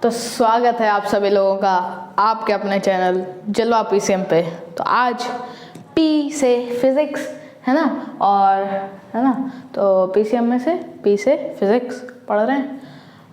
तो स्वागत है आप सभी लोगों का आपके अपने चैनल जलवा पीसीएम पे। तो आज पी से फिज़िक्स है ना, और है ना, तो पीसीएम में से पी से फिज़िक्स पढ़ रहे हैं।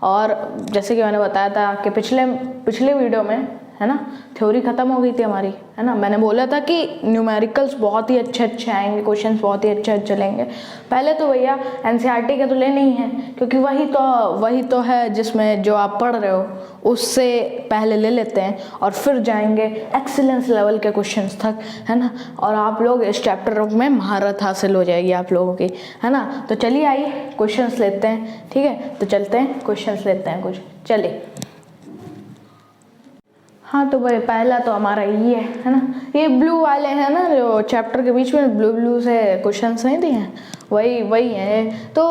और जैसे कि मैंने बताया था कि पिछले वीडियो में है ना थ्योरी ख़त्म हो गई थी हमारी, है ना। मैंने बोला था कि न्यूमेरिकल्स बहुत ही अच्छे आएंगे, क्वेश्चंस बहुत ही अच्छे लेंगे। पहले तो भैया एनसीईआरटी के तो लेने ही हैं, क्योंकि वही तो है जिसमें जो आप पढ़ रहे हो उससे पहले ले लेते हैं और फिर जाएंगे एक्सीलेंस लेवल के क्वेश्चंस तक, है ना। और आप लोग इस चैप्टर में महारत हासिल हो जाएगी आप लोगों की, है ना। तो चलिए आइए क्वेश्चंस लेते हैं, ठीक है। तो चलते हैं क्वेश्चंस लेते हैं कुछ, चलिए। हाँ तो भाई पहला तो हमारा ये है ना, ये ब्लू वाले हैं ना जो चैप्टर के बीच में ब्लू से क्वेश्चंस नहीं दिए हैं, वही हैं। तो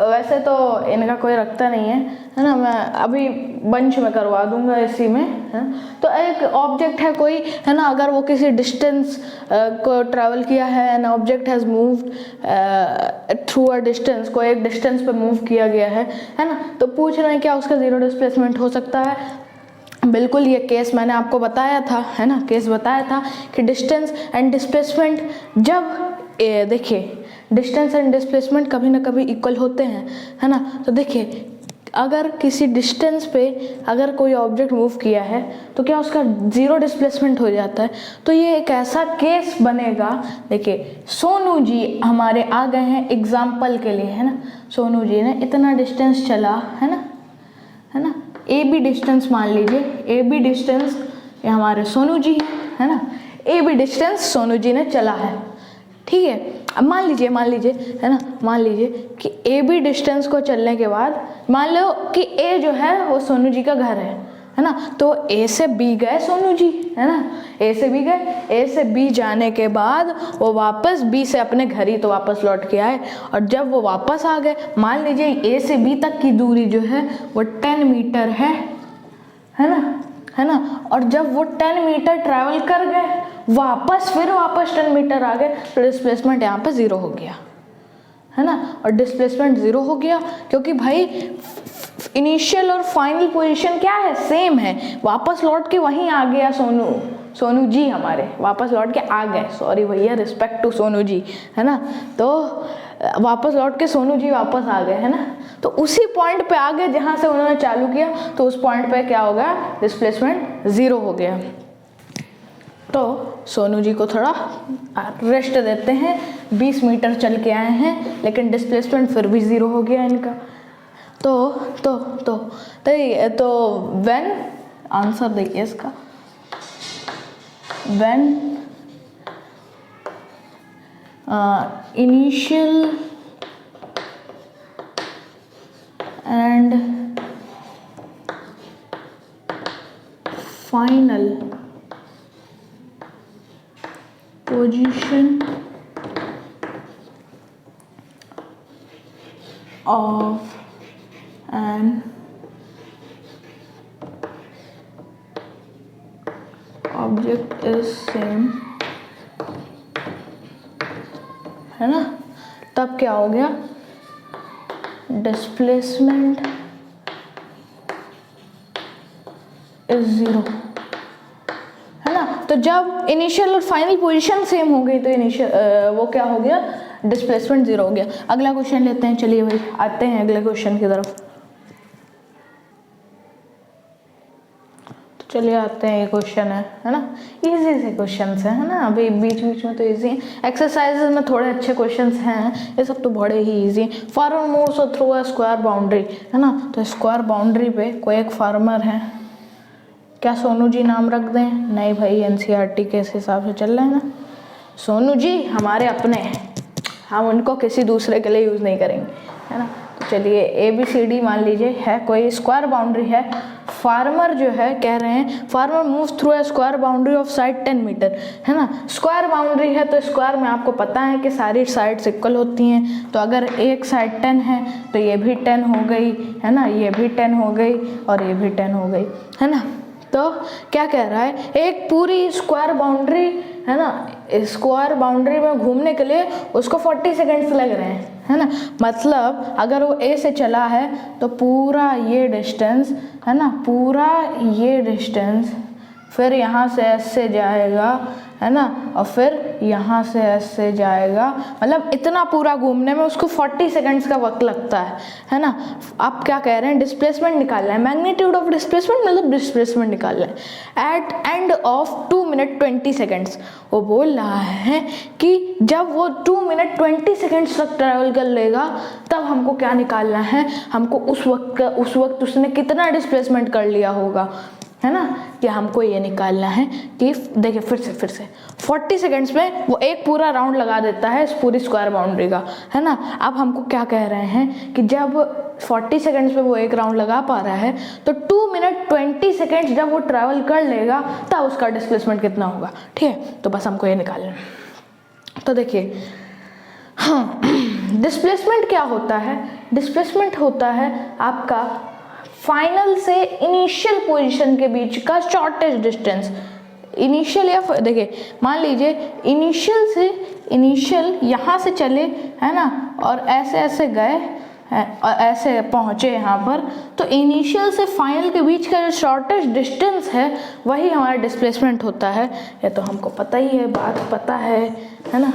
वैसे तो इनका कोई रखता नहीं है ना, मैं अभी बंच में करवा दूंगा इसी में, है। तो एक ऑब्जेक्ट है कोई, है ना, अगर वो किसी डिस्टेंस को ट्रैवल किया है and object has moved through a distance, को एक डिस्टेंस पे मूव किया गया है ना। तो पूछ रहे हैं क्या उसका ज़ीरो डिस्प्लेसमेंट हो सकता है। बिल्कुल, ये केस मैंने आपको बताया था, है ना, केस बताया था कि डिस्टेंस एंड डिस्प्लेसमेंट जब देखिए डिस्टेंस एंड डिस्प्लेसमेंट कभी ना कभी इक्वल होते हैं, है ना। तो देखिए अगर किसी डिस्टेंस पे अगर कोई ऑब्जेक्ट मूव किया है तो क्या उसका ज़ीरो डिस्प्लेसमेंट हो जाता है। तो ये एक ऐसा केस बनेगा। देखिए सोनू जी हमारे आ गए हैं एग्जाम्पल के लिए, है ना। सोनू जी ने इतना डिस्टेंस चला, है ना, ए बी डिस्टेंस मान लीजिए, ए बी डिस्टेंस ये हमारे सोनू जी है ना, A B distance Sonu ji ने चला है, ठीक है। अब मान लीजिए है ना, मान लीजिए कि ए बी डिस्टेंस को चलने के बाद मान लो कि ए जो है वो सोनू जी का घर है ना। तो ए से बी गए सोनू जी, है ना, ए से बी गए, ए से बी जाने के बाद वो वापस बी से अपने घर ही तो वापस लौट के आए। और जब वो वापस आ गए, मान लीजिए ए से बी तक की दूरी जो है वो 10 मीटर है ना। और जब वो 10 मीटर ट्रैवल कर गए वापस 10 मीटर आ गए, तो डिस्प्लेसमेंट यहाँ पे ज़ीरो हो गया, है ना। और डिस्प्लेसमेंट ज़ीरो हो गया क्योंकि भाई इनिशियल और फाइनल पोजीशन क्या है, सेम है। वापस लौट के वहीं आ गया सोनू जी हमारे वापस लौट के आ गए, सॉरी भैया, रिस्पेक्ट टू सोनू जी, है ना। तो वापस लौट के सोनू जी वापस आ गए, है ना। तो उसी पॉइंट पे आ गए जहाँ से उन्होंने चालू किया, तो उस पॉइंट पे क्या हो गया, डिस्प्लेसमेंट ज़ीरो हो गया। तो सोनू जी को थोड़ा रेस्ट देते हैं, 20 मीटर चल के आए हैं लेकिन डिस्प्लेसमेंट फिर भी ज़ीरो हो गया इनका। तो व्हेन आंसर देखिए इसका, when initial and final position of an object is same, है ना। तब क्या हो गया, डिस्प्लेसमेंट इज ज़ीरो, है ना। तो जब इनिशियल और फाइनल पोजीशन सेम हो गई तो इनिशियल वो क्या हो गया, डिस्प्लेसमेंट ज़ीरो हो गया। अगला क्वेश्चन लेते हैं, चलिए भाई आते हैं अगले क्वेश्चन की तरफ। तो चलिए आते हैं, ये क्वेश्चन है ना, इजी से क्वेश्चंस हैं, है ना। अभी बीच में तो इजी हैं, एक्सरसाइजेज में थोड़े अच्छे क्वेश्चंस हैं, ये सब तो बड़े ही इजी हैं। Farmer moves through a square boundary, है ना। तो स्क्वायर बाउंड्री पे कोई एक फार्मर है, क्या सोनू जी नाम रख दें? नहीं भाई, एनसीईआरटी के हिसाब से चल रहे हैं ना, सोनू जी हमारे अपने हैं, हम उनको किसी दूसरे के लिए यूज़ नहीं करेंगे, है ना। तो चलिए ABCD मान लीजिए है, कोई स्क्वायर बाउंड्री है, फार्मर जो है कह रहे हैं farmer moves through a square boundary of side 10 metre, है ना। स्क्वायर बाउंड्री है तो स्क्वायर में आपको पता है कि सारी साइड्स इक्वल होती हैं। तो अगर एक साइड 10 है तो ये भी 10 हो गई, है ना, ये भी 10 हो गई और ये भी 10 हो गई, है ना। तो क्या कह रहा है, एक पूरी स्क्वायर बाउंड्री है ना, स्क्वायर बाउंड्री में घूमने के लिए उसको 40 सेकेंड्स लग रहे हैं, है ना। मतलब अगर वो ए से चला है तो पूरा ये डिस्टेंस है ना, पूरा ये डिस्टेंस, फिर यहाँ से एस से जाएगा है ना, और फिर यहाँ से एस से जाएगा, मतलब इतना पूरा घूमने में उसको 40 सेकेंड्स का वक्त लगता है ना। आप क्या कह रहे हैं, डिस्प्लेसमेंट निकालना है, मैग्नीट्यूड ऑफ डिस्प्लेसमेंट मतलब डिस्प्लेसमेंट निकालना है at end of 2 minute 20 seconds. वो बोल रहा है कि जब वो 2 मिनट 20 सेकेंड्स तक ट्रैवल कर लेगा तब हमको क्या निकालना है, हमको उस वक्त उसने कितना डिस्प्लेसमेंट कर लिया होगा, है ना, कि हमको ये निकालना है कि देखिए फिर से 40 सेकेंड्स में वो एक पूरा राउंड लगा देता है इस पूरी स्क्वायर बाउंड्री का, है ना। अब हमको क्या कह रहे हैं कि जब 40 सेकेंड्स में वो एक राउंड लगा पा रहा है तो 2 मिनट 20 सेकेंड्स जब वो ट्रैवल कर लेगा तब उसका डिस्प्लेसमेंट कितना होगा, ठीक है। तो बस हमको ये निकालना है। तो देखिए हाँ, डिस्प्लेसमेंट क्या होता है, डिस्प्लेसमेंट होता है आपका फाइनल से इनिशियल पोजीशन के बीच का शॉर्टेस्ट डिस्टेंस। इनिशियल या देखिए मान लीजिए इनिशियल यहाँ से चले है ना, और ऐसे ऐसे गए और ऐसे पहुँचे यहाँ पर, तो इनिशियल से फाइनल के बीच का जो शॉर्टेस्ट डिस्टेंस है वही हमारा डिस्प्लेसमेंट होता है। ये तो हमको पता ही है, बात पता है ना।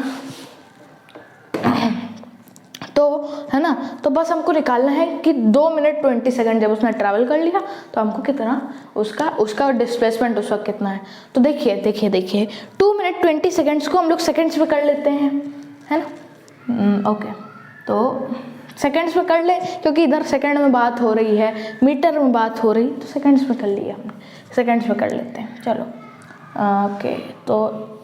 तो है ना, तो बस हमको निकालना है कि 2 मिनट 20 सेकेंड जब उसने ट्रैवल कर लिया तो हमको कितना उसका डिस्प्लेसमेंट उस वक्त कितना है। तो देखिए 2 मिनट 20 सेकेंड्स को हम लोग सेकेंड्स में कर लेते हैं, है ना। ओके, तो सेकेंड्स में कर ले, क्योंकि इधर सेकेंड में बात हो रही है, मीटर में बात हो रही, तो सेकेंड्स में कर लिया हमने, सेकेंड्स में कर लेते हैं। चलो ओके, तो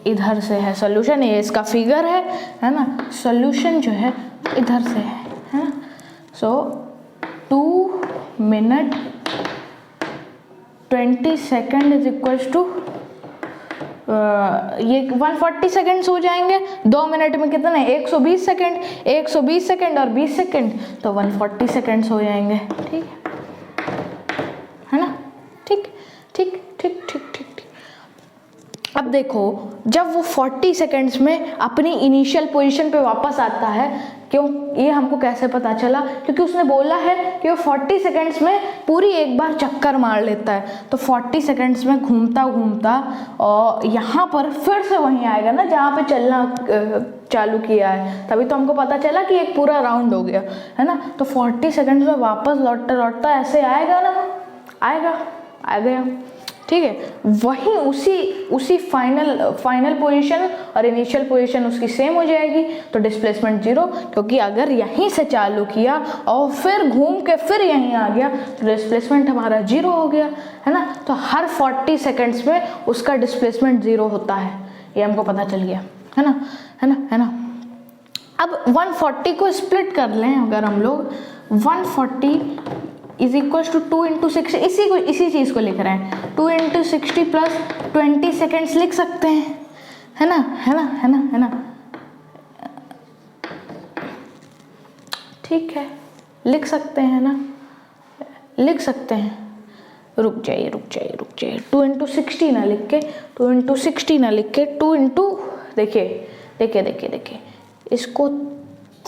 इधर से है सोल्यूशन, ये इसका फिगर है ना। सोल्यूशन जो है इधर से है ना। So 2 minute 20 second is equals to ये 140 सेकेंड्स हो जाएंगे। 2 मिनट में कितना है, 120 सेकेंड, 120 सेकेंड और 20 सेकेंड, तो 140 सेकेंड्स हो जाएंगे, ठीक है ना। ठीक। अब देखो जब वो 40 सेकेंड्स में अपनी इनिशियल पोजीशन पे वापस आता है, क्यों, ये हमको कैसे पता चला, क्योंकि उसने बोला है कि वो 40 सेकेंड्स में पूरी एक बार चक्कर मार लेता है। तो 40 सेकेंड्स में घूमता घूमता और यहाँ पर फिर से वहीं आएगा ना जहाँ पे चलना चालू किया है, तभी तो हमको पता चला कि एक पूरा राउंड हो गया, है ना। तो 40 सेकेंड्स में वापस लौटता ऐसे आएगा ना, आ गया, ठीक है। वहीं उसी फाइनल पोजीशन और इनिशियल पोजीशन उसकी सेम हो जाएगी, तो डिस्प्लेसमेंट 0, क्योंकि अगर यहीं से चालू किया और फिर घूम के फिर यहीं आ गया तो डिस्प्लेसमेंट हमारा 0 हो गया, है ना। तो हर 40 सेकेंड्स में उसका डिस्प्लेसमेंट 0 होता है, ये हमको पता चल गया, है ना। अब 140 को स्प्लिट कर लें अगर हम लोग, 140 इज इक्वल टू 2 इंटू 60, इसी चीज़ को लिख रहे हैं, 2 इंटू 60 प्लस 20 सेकेंड्स लिख सकते हैं, है ना। ठीक है, लिख सकते हैं ना, लिख सकते हैं। रुक जाइए 2 इंटू 60 ना लिख के, 2 इंटू 60 ना लिख के, 2 इंटू देखिए इसको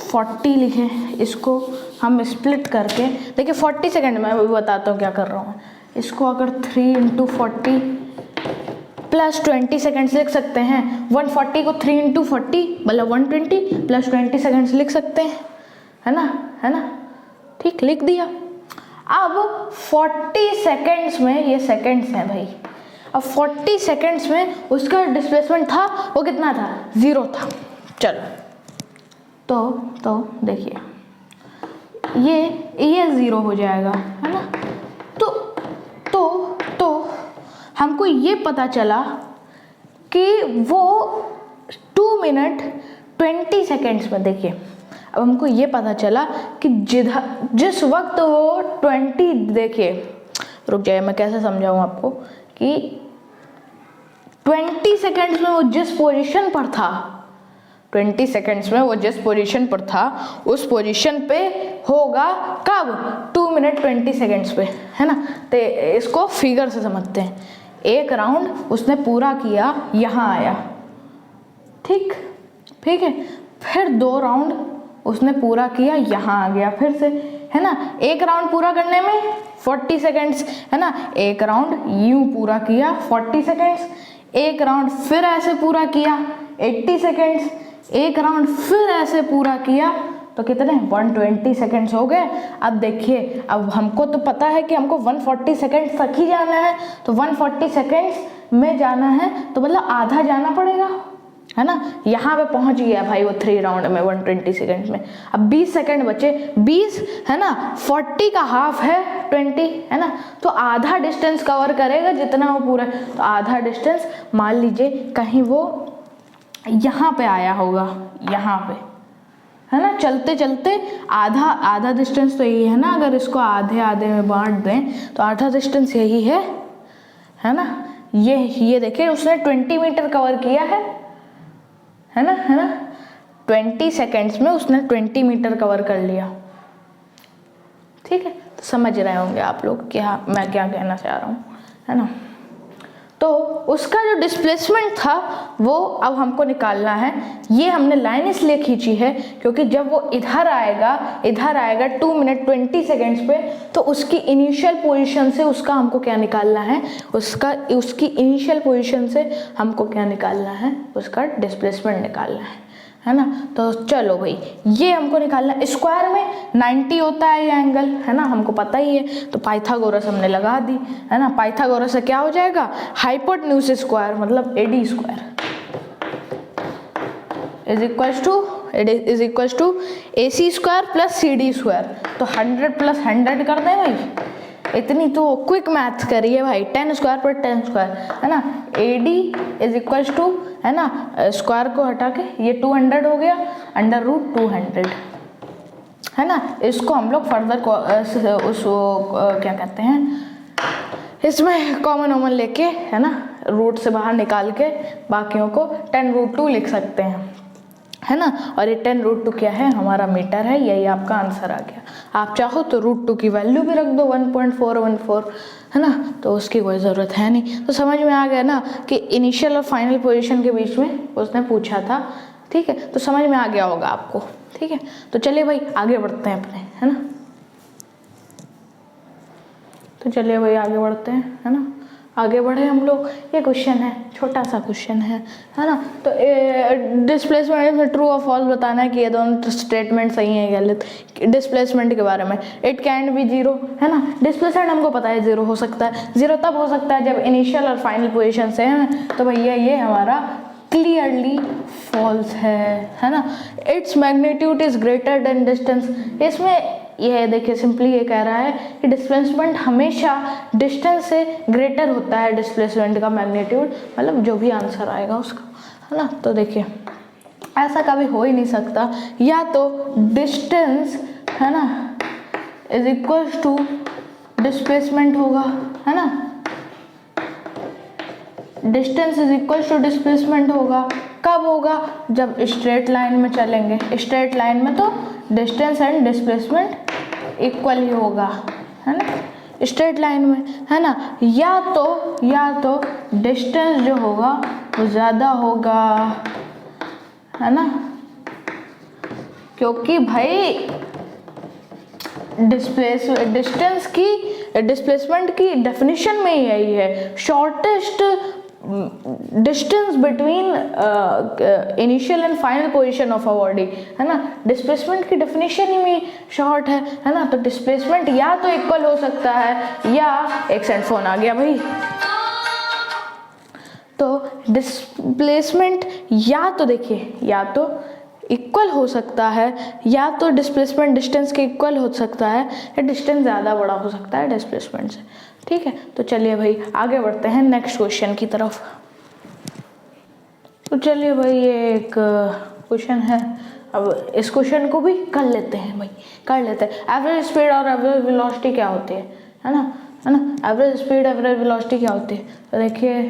40 लिखे, इसको हम स्प्लिट करके देखिए 40 सेकेंड में अभी बताता हूँ क्या कर रहा हूँ। इसको अगर 3 इंटू 40 प्लस 20 सेकेंड्स लिख सकते हैं, 140 को 3 इंटू 40 मतलब 120 प्लस 20 सेकेंड्स लिख सकते हैं, है ना। ठीक, लिख दिया। अब 40 सेकेंड्स में, ये सेकेंड्स हैं भाई, अब 40 सेकेंड्स में उसका डिस्प्लेसमेंट था, वो कितना था, 0 था। चलो तो देखिए ये 0 हो जाएगा, है ना। तो हमको ये पता चला कि वो 2 मिनट 20 सेकेंड्स में, देखिए अब हमको ये पता चला कि जिस वक्त वो 20, देखिए रुक जाइए मैं कैसे समझाऊँ आपको, कि 20 सेकेंड्स में वो जिस पोजीशन पर था, 20 सेकेंड्स में वो जिस पोजीशन पर था उस पोजीशन पे होगा कब? 2 मिनट 20 सेकेंड्स पे, है ना। तो इसको फिगर से समझते हैं। एक राउंड उसने पूरा किया, यहाँ आया, ठीक है। फिर 2 राउंड उसने पूरा किया, यहाँ आ गया फिर से, है ना। एक राउंड पूरा करने में 40 सेकेंड्स, है ना। एक राउंड यूं पूरा किया 40 सेकेंड्स, एक राउंड फिर ऐसे पूरा किया 80 सेकेंड्स, एक राउंड फिर ऐसे पूरा किया, तो कितने? 120 सेकेंड्स हो गए। अब देखिए, अब हमको तो पता है कि हमको 140 सेकेंड्स तक ही जाना है, तो 140 सेकेंड्स में जाना है तो मतलब आधा जाना पड़ेगा, है ना। यहाँ पे पहुँच गया भाई वो 3 राउंड में 120 सेकेंड में। अब 20 सेकेंड बचे, 20 है ना, 40 का हाफ है 20, है ना। तो आधा डिस्टेंस कवर करेगा जितना वो पूरा, तो आधा डिस्टेंस मान लीजिए कहीं वो यहाँ पे आया होगा, यहाँ पे, है ना। चलते चलते आधा डिस्टेंस तो यही है ना। अगर इसको आधे आधे में बांट दें तो आधा डिस्टेंस यही है ना। ये देखिए उसने 20 मीटर कवर किया है ना। 20 सेकेंड्स में उसने 20 मीटर कवर कर लिया, ठीक है। तो समझ रहे होंगे आप लोग कि हाँ मैं क्या कहना चाह रहा हूँ, है ना। तो उसका जो डिस्प्लेसमेंट था वो अब हमको निकालना है। ये हमने लाइन इसलिए खींची है क्योंकि जब वो इधर आएगा 2 मिनट 20 सेकेंड्स पे, तो उसकी इनिशियल पोजीशन से उसका हमको क्या निकालना है, उसकी इनिशियल पोजीशन से हमको क्या निकालना है, उसका डिस्प्लेसमेंट निकालना है ना। तो चलो भाई, ये हमको निकालना है। स्क्वायर में 90 होता है ये एंगल, है ना, हमको पता ही है। तो पाइथागोरस हमने लगा दी, है ना। पाइथागोरस से क्या हो जाएगा? हाइपोटेन्यूज स्क्वायर मतलब AD square is equals to AC square plus CD square. तो 100 प्लस 100 कर दें भाई, इतनी तो क्विक मैथ्स करिए भाई। 10 स्क्वायर पर 10 स्क्वायर, है ना। AD इज इक्वल्स टू, है ना, स्क्वायर को हटा के ये 200 हो गया, √200, है ना। इसको हम लोग फर्दर क्या कहते हैं, इसमें कॉमन लेके, है ना, रूट से बाहर निकाल के बाकियों को 10√2 लिख सकते हैं, है ना। और ये 10√2 क्या है? हमारा मीटर है। यही आपका आंसर आ गया। आप चाहो तो √2 की वैल्यू भी रख दो 1.414, है ना। तो उसकी कोई ज़रूरत है नहीं। तो समझ में आ गया ना कि इनिशियल और फाइनल पोजीशन के बीच में उसने पूछा था, ठीक है। तो समझ में आ गया होगा आपको, ठीक है। तो चलिए भाई आगे बढ़ते हैं अपने, है ना। तो चलिए भाई आगे बढ़ते हैं, है ना। आगे बढ़े हम लोग। ये क्वेश्चन है, छोटा सा क्वेश्चन है ना। तो डिस्प्लेसमेंट में ट्रू और फॉल्स बताना है कि ये दोनों स्टेटमेंट सही है गलत। डिस्प्लेसमेंट के बारे में, इट कैन बी 0, है ना। डिस्प्लेसमेंट हमको पता है 0 हो सकता है। 0 तब हो सकता है जब इनिशियल और फाइनल पोजीशन से, है ना। तो भैया ये हमारा क्लियरली फॉल्स है ना। Its magnitude is greater than distance. इसमें ये देखिए सिंपली ये कह रहा है कि डिस्प्लेसमेंट हमेशा डिस्टेंस से ग्रेटर होता है, डिस्प्लेसमेंट का मैग्नीट्यूड, मतलब जो भी आंसर आएगा उसका, है ना। तो देखिए ऐसा कभी हो ही नहीं सकता। या तो डिस्टेंस, है ना, इज इक्वल्स टू डिस्प्लेसमेंट होगा, है ना। Distance is equals to displacement होगा। कब होगा? जब स्ट्रेट लाइन में चलेंगे। स्ट्रेट लाइन में तो डिस्टेंस एंड डिस्प्लेसमेंट इक्वल ही होगा, है ना, स्ट्रेट लाइन में, है ना। या तो डिस्टेंस जो होगा वो ज़्यादा होगा, है ना, क्योंकि भाई डिस्प्लेसमेंट की डेफिनेशन में ही यही है, shortest distance between initial and final position of a body, है ना। डिस्प्लेसमेंट की डेफिनेशन ही में शॉर्ट है ना। तो डिस्प्लेसमेंट या तो इक्वल हो सकता है या एक सेकंड फोन आ गया भाई। तो डिस्प्लेसमेंट या तो देखिए, या तो इक्वल हो सकता है, या तो डिस्प्लेसमेंट डिस्टेंस के इक्वल हो सकता है, या डिस्टेंस ज़्यादा बड़ा हो सकता है डिस्प्लेसमेंट से, ठीक है। तो चलिए भाई आगे बढ़ते हैं नेक्स्ट क्वेश्चन की तरफ। तो चलिए भाई ये एक क्वेश्चन है, अब इस क्वेश्चन को भी कर लेते हैं भाई, कर लेते हैं। एवरेज स्पीड और एवरेज वेलोसिटी क्या होती है ना, एवरेज स्पीड एवरेज वेलोसिटी क्या होती है। तो देखिए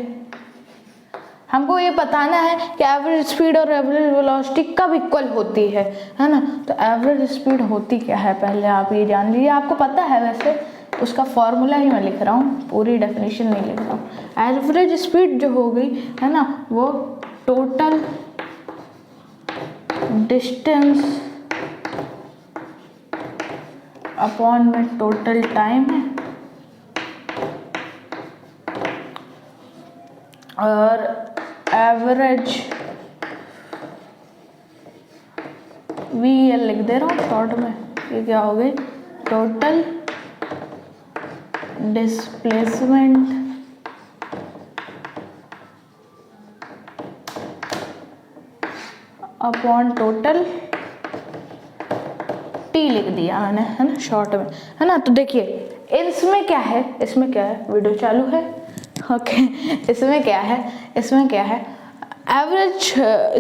हमको ये बताना है कि एवरेज स्पीड और एवरेज वेलोसिटी कब इक्वल होती है ना। तो एवरेज स्पीड होती क्या है पहले आप ये जान लीजिए, आपको पता है वैसे, उसका फॉर्मूला ही मैं लिख रहा हूँ, पूरी डेफिनेशन नहीं लिख रहा हूँ। एवरेज स्पीड जो हो गई है ना, वो टोटल डिस्टेंस अपॉन में टोटल टाइम है, और एवरेज VL लिख दे रहा हूँ शॉर्ट में, ये क्या हो गई, total displacement upon total T लिख दिया मैंने, है ना, शॉर्ट में, है ना। तो देखिए इसमें क्या है, इसमें क्या है, वीडियो चालू है, ओके। इसमें क्या है, इसमें क्या है, एवरेज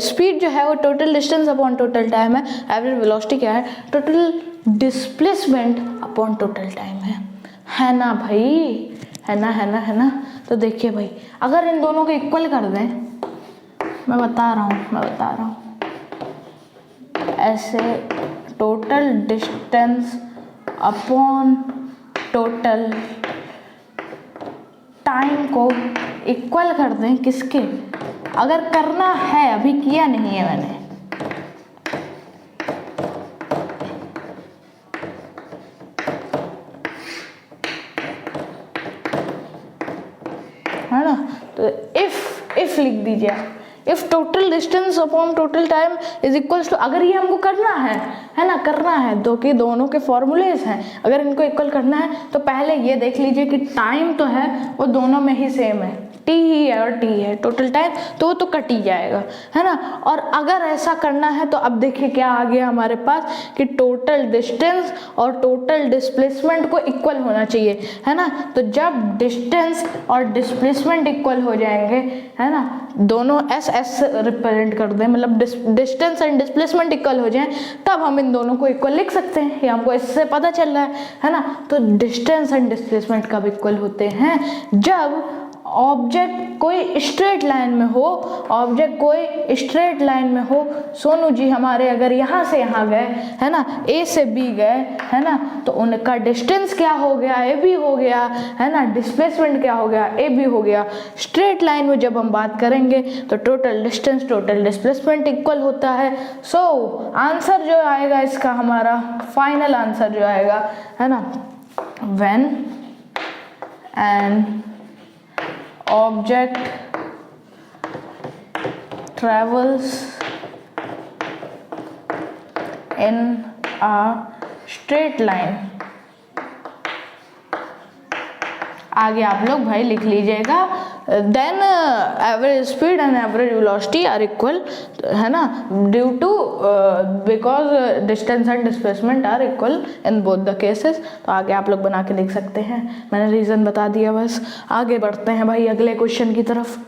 स्पीड जो है वो total distance upon total time है। एवरेज वेलोसिटी क्या है, total displacement upon total time है ना भाई, है ना, है ना, है ना। तो देखिए भाई, अगर इन दोनों को इक्वल कर दें, मैं बता रहा हूँ ऐसे, total distance upon total time को इक्वल कर दें किसके, अगर करना है, अभी किया नहीं है मैंने, है ना। तो इफ लिख दीजिए, if total distance upon total time is equals to, अगर ये हमको करना है ना, करना है, दोनों के फॉर्मूलेज हैं, अगर इनको इक्वल करना है तो पहले ये देख लीजिए कि टाइम तो है वो दोनों में ही सेम है, T ही है और T है टोटल टाइम, तो वो तो कट ही जाएगा, है ना। और अगर ऐसा करना है तो अब देखिए क्या आ गया हमारे पास कि टोटल डिस्टेंस और टोटल डिस्प्लेसमेंट को इक्वल होना चाहिए, है ना। तो जब डिस्टेंस और डिस्प्लेसमेंट इक्वल हो जाएंगे, है ना, दोनों एस रिप्रेजेंट कर दें, मतलब डिस्टेंस एंड डिस्प्लेसमेंट इक्वल हो जाए, तब हम इन दोनों को इक्वल लिख सकते हैं, ये हमको इससे पता चल रहा है ना। तो डिस्टेंस एंड डिस्प्लेसमेंट कब इक्वल होते हैं, जब ऑब्जेक्ट कोई स्ट्रेट लाइन में हो, ऑब्जेक्ट कोई स्ट्रेट लाइन में हो। सोनू जी हमारे अगर यहाँ से यहाँ गए, है ना, A से B गए, है ना, तो उनका डिस्टेंस क्या हो गया, AB हो गया, है ना, डिस्प्लेसमेंट क्या हो गया, AB हो गया। स्ट्रेट लाइन में जब हम बात करेंगे तो total distance total displacement equal होता है। सो आंसर जो आएगा इसका, हमारा फाइनल आंसर जो आएगा, है ना, when an object travels in a straight line, आगे आप लोग भाई लिख लीजिएगा, then average speed and average velocity are equal, है ना, due to because distance and displacement are equal in both the cases. तो आगे आप लोग बना के लिख सकते हैं, मैंने रीज़न बता दिया बस। आगे बढ़ते हैं भाई अगले क्वेश्चन की तरफ।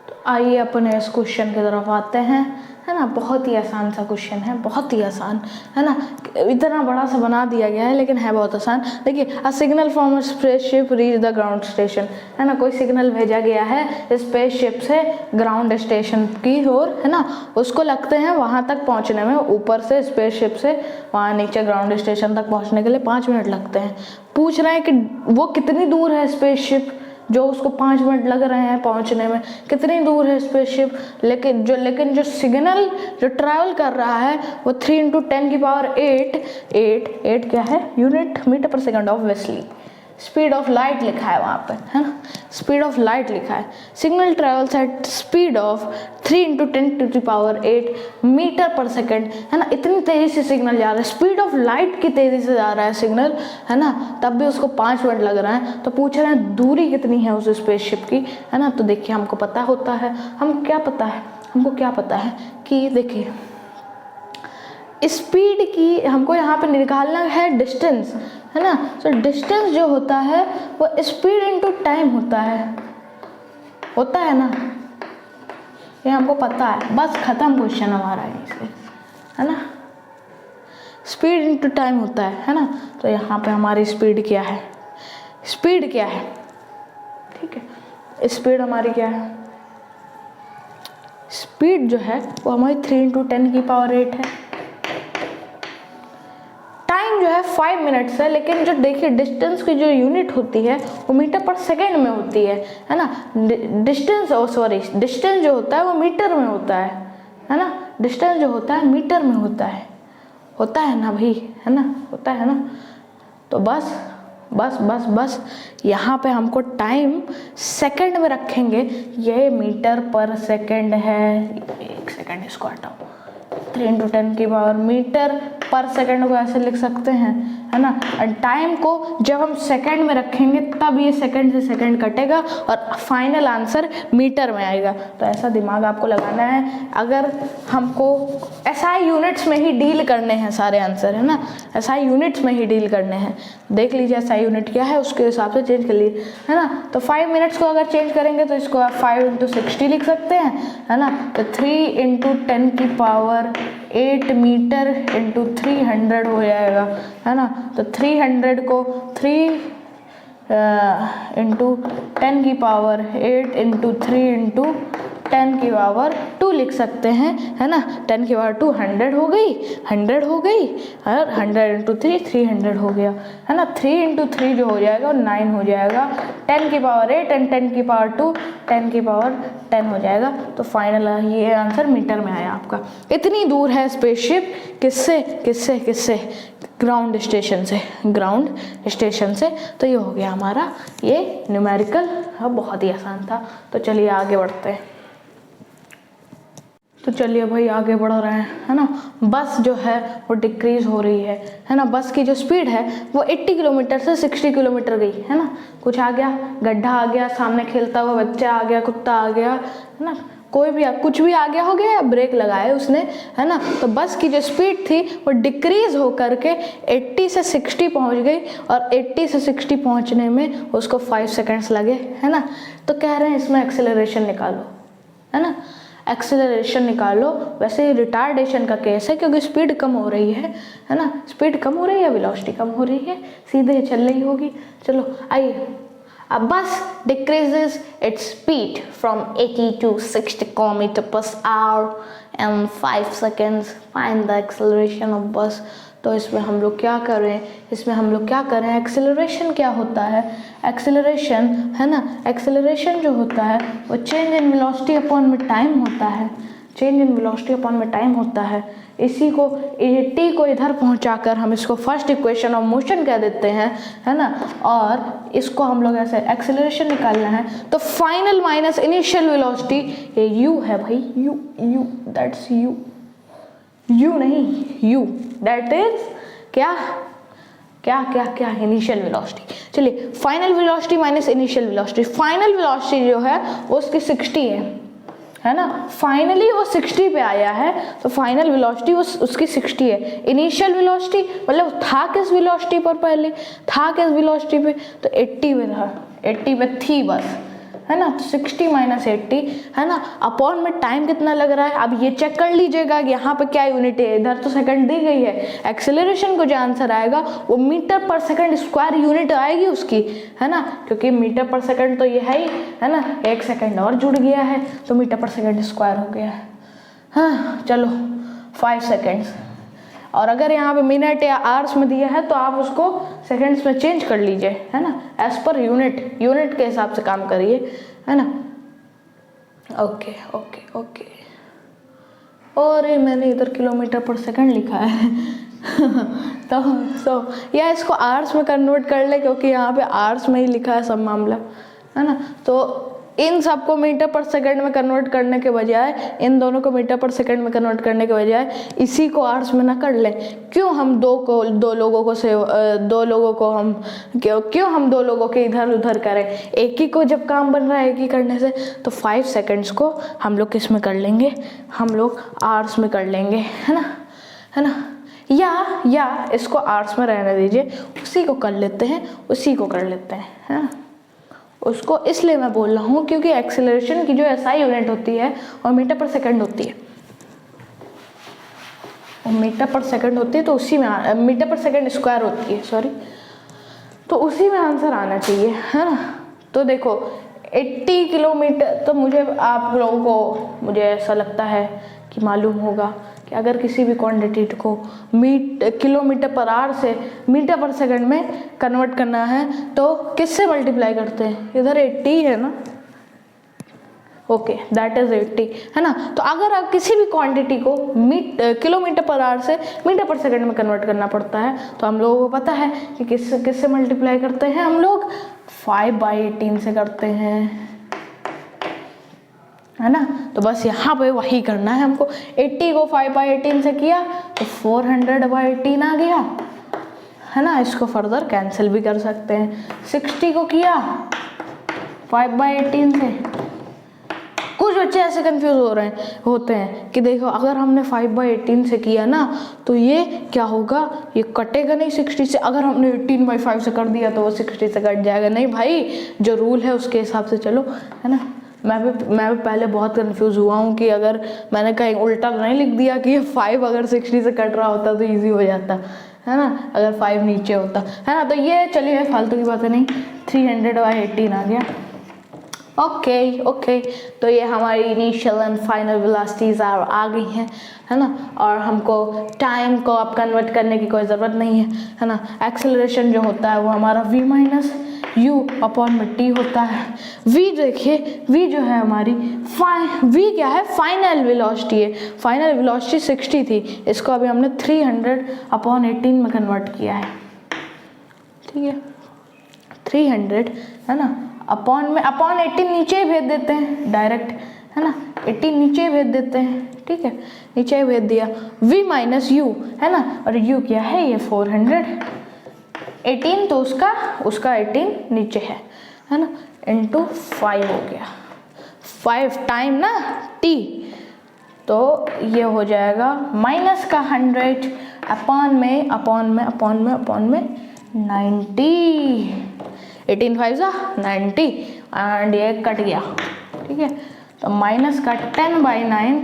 तो आइए अपने इस क्वेश्चन की तरफ आते हैं, है ना। बहुत ही आसान सा क्वेश्चन है, बहुत ही आसान, है ना, इतना बड़ा सा बना दिया गया है लेकिन है बहुत आसान। देखिए, a signal from a spaceship reach the ground station, है ना, कोई सिग्नल भेजा गया है स्पेसशिप से ग्राउंड स्टेशन की ओर, है ना, उसको लगते हैं वहाँ तक पहुँचने में, ऊपर से स्पेसशिप से वहाँ नीचे ग्राउंड स्टेशन तक पहुँचने के लिए 5 मिनट लगते हैं। पूछ रहे हैं कि वो कितनी दूर है स्पेसशिप, जो उसको 5 मिनट लग रहे हैं पहुंचने में, कितनी दूर है स्पेसशिप। लेकिन जो सिग्नल जो ट्रैवल कर रहा है वो 3 × 10⁸ क्या है, यूनिट मीटर पर second obviously. Speed of light लिखा है वहाँ पे, है ना, स्पीड ऑफ लाइट लिखा है। Signal travels at speed of 3 × 10⁸ metre पर सेकंड, है ना, इतनी तेज़ी से सिग्नल जा रहा है, स्पीड ऑफ लाइट की तेज़ी से जा रहा है सिग्नल, है ना, तब भी उसको 5 मिनट लग रहा है। तो पूछ रहे हैं दूरी कितनी है उस स्पेसशिप की, है ना। तो देखिए हमको पता होता है, हमको क्या पता है कि देखिए स्पीड की हमको यहाँ पे निकालना है डिस्टेंस, है ना। तो डिस्टेंस जो होता है वो स्पीड इनटू टाइम होता है ना, ये हमको पता है, बस खत्म क्वेश्चन हमारा इससे, है ना। स्पीड इनटू टाइम होता है ना। तो यहाँ पे हमारी स्पीड क्या है, ठीक है। स्पीड हमारी क्या है, स्पीड जो है वो हमारी 3 × 10⁸ है। टाइम जो है 5 मिनट्स है, लेकिन जो देखिए डिस्टेंस की जो यूनिट होती है वो मीटर पर सेकेंड में होती है ना। डिस्टेंस डिस्टेंस जो होता है वो मीटर में होता है ना। डिस्टेंस जो होता है मीटर में होता है ना भाई, है ना, होता है ना। तो बस बस बस बस यहाँ पे हमको टाइम सेकंड में रखेंगे, ये मीटर पर सेकंड है। एक सेकंड इसको हटाओ, 3 × 10⁻, मीटर पर सेकंड को ऐसे लिख सकते हैं, है ना। और टाइम को जब हम सेकंड में रखेंगे तब ये सेकंड से सेकंड कटेगा और फाइनल आंसर मीटर में आएगा। तो ऐसा दिमाग आपको लगाना है। अगर हमको SI यूनिट्स में ही डील करने हैं सारे आंसर, है ना, SI यूनिट्स में ही डील करने हैं। देख लीजिए SI यूनिट क्या है, उसके हिसाब से चेंज कर लीजिए, है ना। तो 5 मिनट्स को अगर चेंज करेंगे तो इसको आप 5 × 60 लिख सकते हैं, है ना। तो 3 × 10⁸ मीटर × 300 हो जाएगा, है ना। तो 300 को 3 × 10⁸ 8 × 3 × 10⁻² लिख सकते हैं, है ना। 10⁻² 100 हो गई, 100 हो गई, और 100 × 3 300 हो गया, है ना। 3 × 3 जो हो जाएगा वो 9 हो जाएगा। 10⁸8 एंड 10⁻², 10⁻10 हो जाएगा। तो फाइनल ये आंसर मीटर में आया आपका। इतनी दूर है स्पेसशिप, किससे किससे किससे, ग्राउंड स्टेशन से, ग्राउंड स्टेशन से। तो ये हो गया हमारा ये न्यूमेरिकल, बहुत ही आसान था। तो चलिए आगे बढ़ते हैं। तो चलिए भाई आगे बढ़ रहे हैं, है ना। बस जो है वो डिक्रीज हो रही है ना। बस की जो स्पीड है वो 80 किलोमीटर से 60 किलोमीटर गई, है ना। कुछ आ गया, गड्ढा आ गया, सामने खेलता हुआ बच्चा आ गया, कुत्ता आ गया, है ना, कोई भी कुछ भी आ गया हो गया, या ब्रेक लगाए उसने, है ना। तो बस की जो स्पीड थी वो डिक्रीज हो करके 80 से 60 पहुंच गई, और 80 से 60 पहुंचने में उसको 5 सेकंड्स लगे, है ना। तो कह रहे हैं इसमें एक्सेलरेशन निकालो, है ना, एक्सेलरेशन निकालो। वैसे रिटार्डेशन का केस है, क्योंकि स्पीड कम हो रही है ना। स्पीड कम हो रही है, वेलोसिटी कम हो रही है, सीधे चल रही होगी। चलो आइए, A bus decreases its speed from 80 to 60 km/h in 5 seconds. Find the acceleration of bus. तो इसमें हम लोग क्या करें, एक्सेलरेशन क्या होता है। एक्सेलरेशन, है ना, एक्सेलरेशन जो होता है वो चेंज इन वेलोसिटी अपॉन में टाइम होता है। चेंज इन वेलोसिटी अपॉन में टाइम होता है। इसी को टी को इधर पहुंचाकर हम इसको फर्स्ट इक्वेशन ऑफ मोशन कह देते हैं, है ना। और इसको हम लोग ऐसे एक्सेलरेशन निकालना है तो फाइनल माइनस इनिशियल वेलोसिटी, ये यू है भाई, you you that's you, you नहीं यू, दैट इज क्या क्या क्या क्या इनिशियल वेलोसिटी। चलिए final velocity minus initial velocity, final velocity जो है वो उसकी 60 है ना। फाइनली वो 60 पे आया है, तो फाइनल वेलोसिटी उसकी 60 है। इनिशियल वेलोसिटी मतलब था किस वेलोसिटी पर, पहले था किस वेलोसिटी पे, तो 80 पे था, 80 पे थी बस, है ना। तो 60 - 80, है ना, अपॉन में टाइम कितना लग रहा है। अब ये चेक कर लीजिएगा कि यहाँ पे क्या यूनिट है, इधर तो सेकंड दी गई है। एक्सेलरेशन को जो आंसर आएगा वो मीटर पर सेकंड स्क्वायर यूनिट आएगी उसकी, है ना, क्योंकि मीटर पर सेकंड तो ये है ही, है ना, एक सेकंड और जुड़ गया है तो मीटर पर सेकंड स्क्वायर हो गया है। हाँ चलो 5 सेकेंड्स, और अगर यहाँ पे मिनट या आवर्स में दिया है तो आप उसको सेकंड्स में चेंज कर लीजिए, है ना, एज पर यूनिट के हिसाब से काम करिए, है ना। ओके ओके ओके, और मैंने इधर किलोमीटर पर सेकंड लिखा है तो या इसको आवर्स में कन्वर्ट कर ले, क्योंकि यहाँ पे आवर्स में ही लिखा है सब मामला, है ना। तो इन सबको मीटर पर सेकंड में कन्वर्ट करने के बजाय, इन दोनों को मीटर पर सेकंड में कन्वर्ट करने के बजाय इसी को आवर्स में ना कर लें। क्यों हम दो लोगों के इधर उधर करें, एक ही को जब काम बन रहा है एक ही करने से। तो 5 सेकंड्स को हम लोग किस में कर लेंगे, हम लोग आवर्स में कर लेंगे, है ना। या इसको आवर्स में रहने दीजिए, उसी को कर लेते हैं, है ना। उसको इसलिए मैं बोल रहा हूँ क्योंकि एक्सेलरेशन की जो SI यूनिट होती है और मीटर पर सेकंड होती है, और मीटर पर सेकंड होती है, तो उसी में मीटर पर सेकंड स्क्वायर होती है, सॉरी, तो उसी में आंसर आना चाहिए, है ना। तो देखो 80 किलोमीटर, तो मुझे आप लोगों को मुझे ऐसा लगता है कि मालूम होगा कि अगर किसी भी क्वांटिटी को किलोमीटर पर आवर से मीटर पर सेकंड में कन्वर्ट करना है तो किससे मल्टीप्लाई करते हैं? इधर 80 है ना, ओके दैट इज 80 है ना। तो अगर आप किसी भी क्वांटिटी को किलोमीटर पर आवर से मीटर पर सेकंड में कन्वर्ट करना पड़ता है तो हम लोगों को पता है कि किससे मल्टीप्लाई करते हैं हम लोग? 5/18 से करते हैं, है ना। तो बस यहाँ पे वही करना है हमको। 80 को 5/18 से किया तो 400/18 आ गया, है ना। इसको फर्दर कैंसिल भी कर सकते हैं। 60 को किया 5/18 से। कुछ बच्चे ऐसे कंफ्यूज होते हैं कि देखो अगर हमने 5/18 से किया ना तो ये क्या होगा, ये कटेगा नहीं 60 से। अगर हमने 18/5 से कर दिया तो वो 60 से कट जाएगा। नहीं भाई, जो रूल है उसके हिसाब से चलो, है ना। मैं भी पहले बहुत कंफ्यूज हुआ हूँ कि अगर मैंने कहीं उल्टा नहीं लिख दिया कि ये 5 अगर 60 से कट रहा होता तो ईजी हो जाता, है ना, अगर 5 नीचे होता, है ना। तो ये चलिए फालतू की बातें नहीं, 300/18 आ गया। ओके तो ये हमारी इनिशियल एंड फाइनल वेलोसिटीज आ गई हैं, है ना। और हमको टाइम को अब कन्वर्ट करने की कोई ज़रूरत नहीं है ना। एक्सेलरेशन जो होता है वो हमारा v-u/t होता है। v देखिए, v जो है हमारी v क्या है? फाइनल वेलोसिटी है। फाइनल वेलोसिटी 60 थी, इसको अभी हमने 300/18 में कन्वर्ट किया है, ठीक है। 300 है ना, अपॉन 18 नीचे ही भेज देते हैं डायरेक्ट, है ना। 18 नीचे ही भेज देते हैं, ठीक है, नीचे ही भेज दिया। v माइनस u, है ना, और u क्या है? ये 400। 18 तो उसका 18 नीचे है ना, इंटू 5 हो गया। 5 टाइम ना t, तो ये हो जाएगा माइनस का 100 अपॉन में 90। 18 5 जा 90 एंड ये कट गया, ठीक है। तो माइनस का 10/9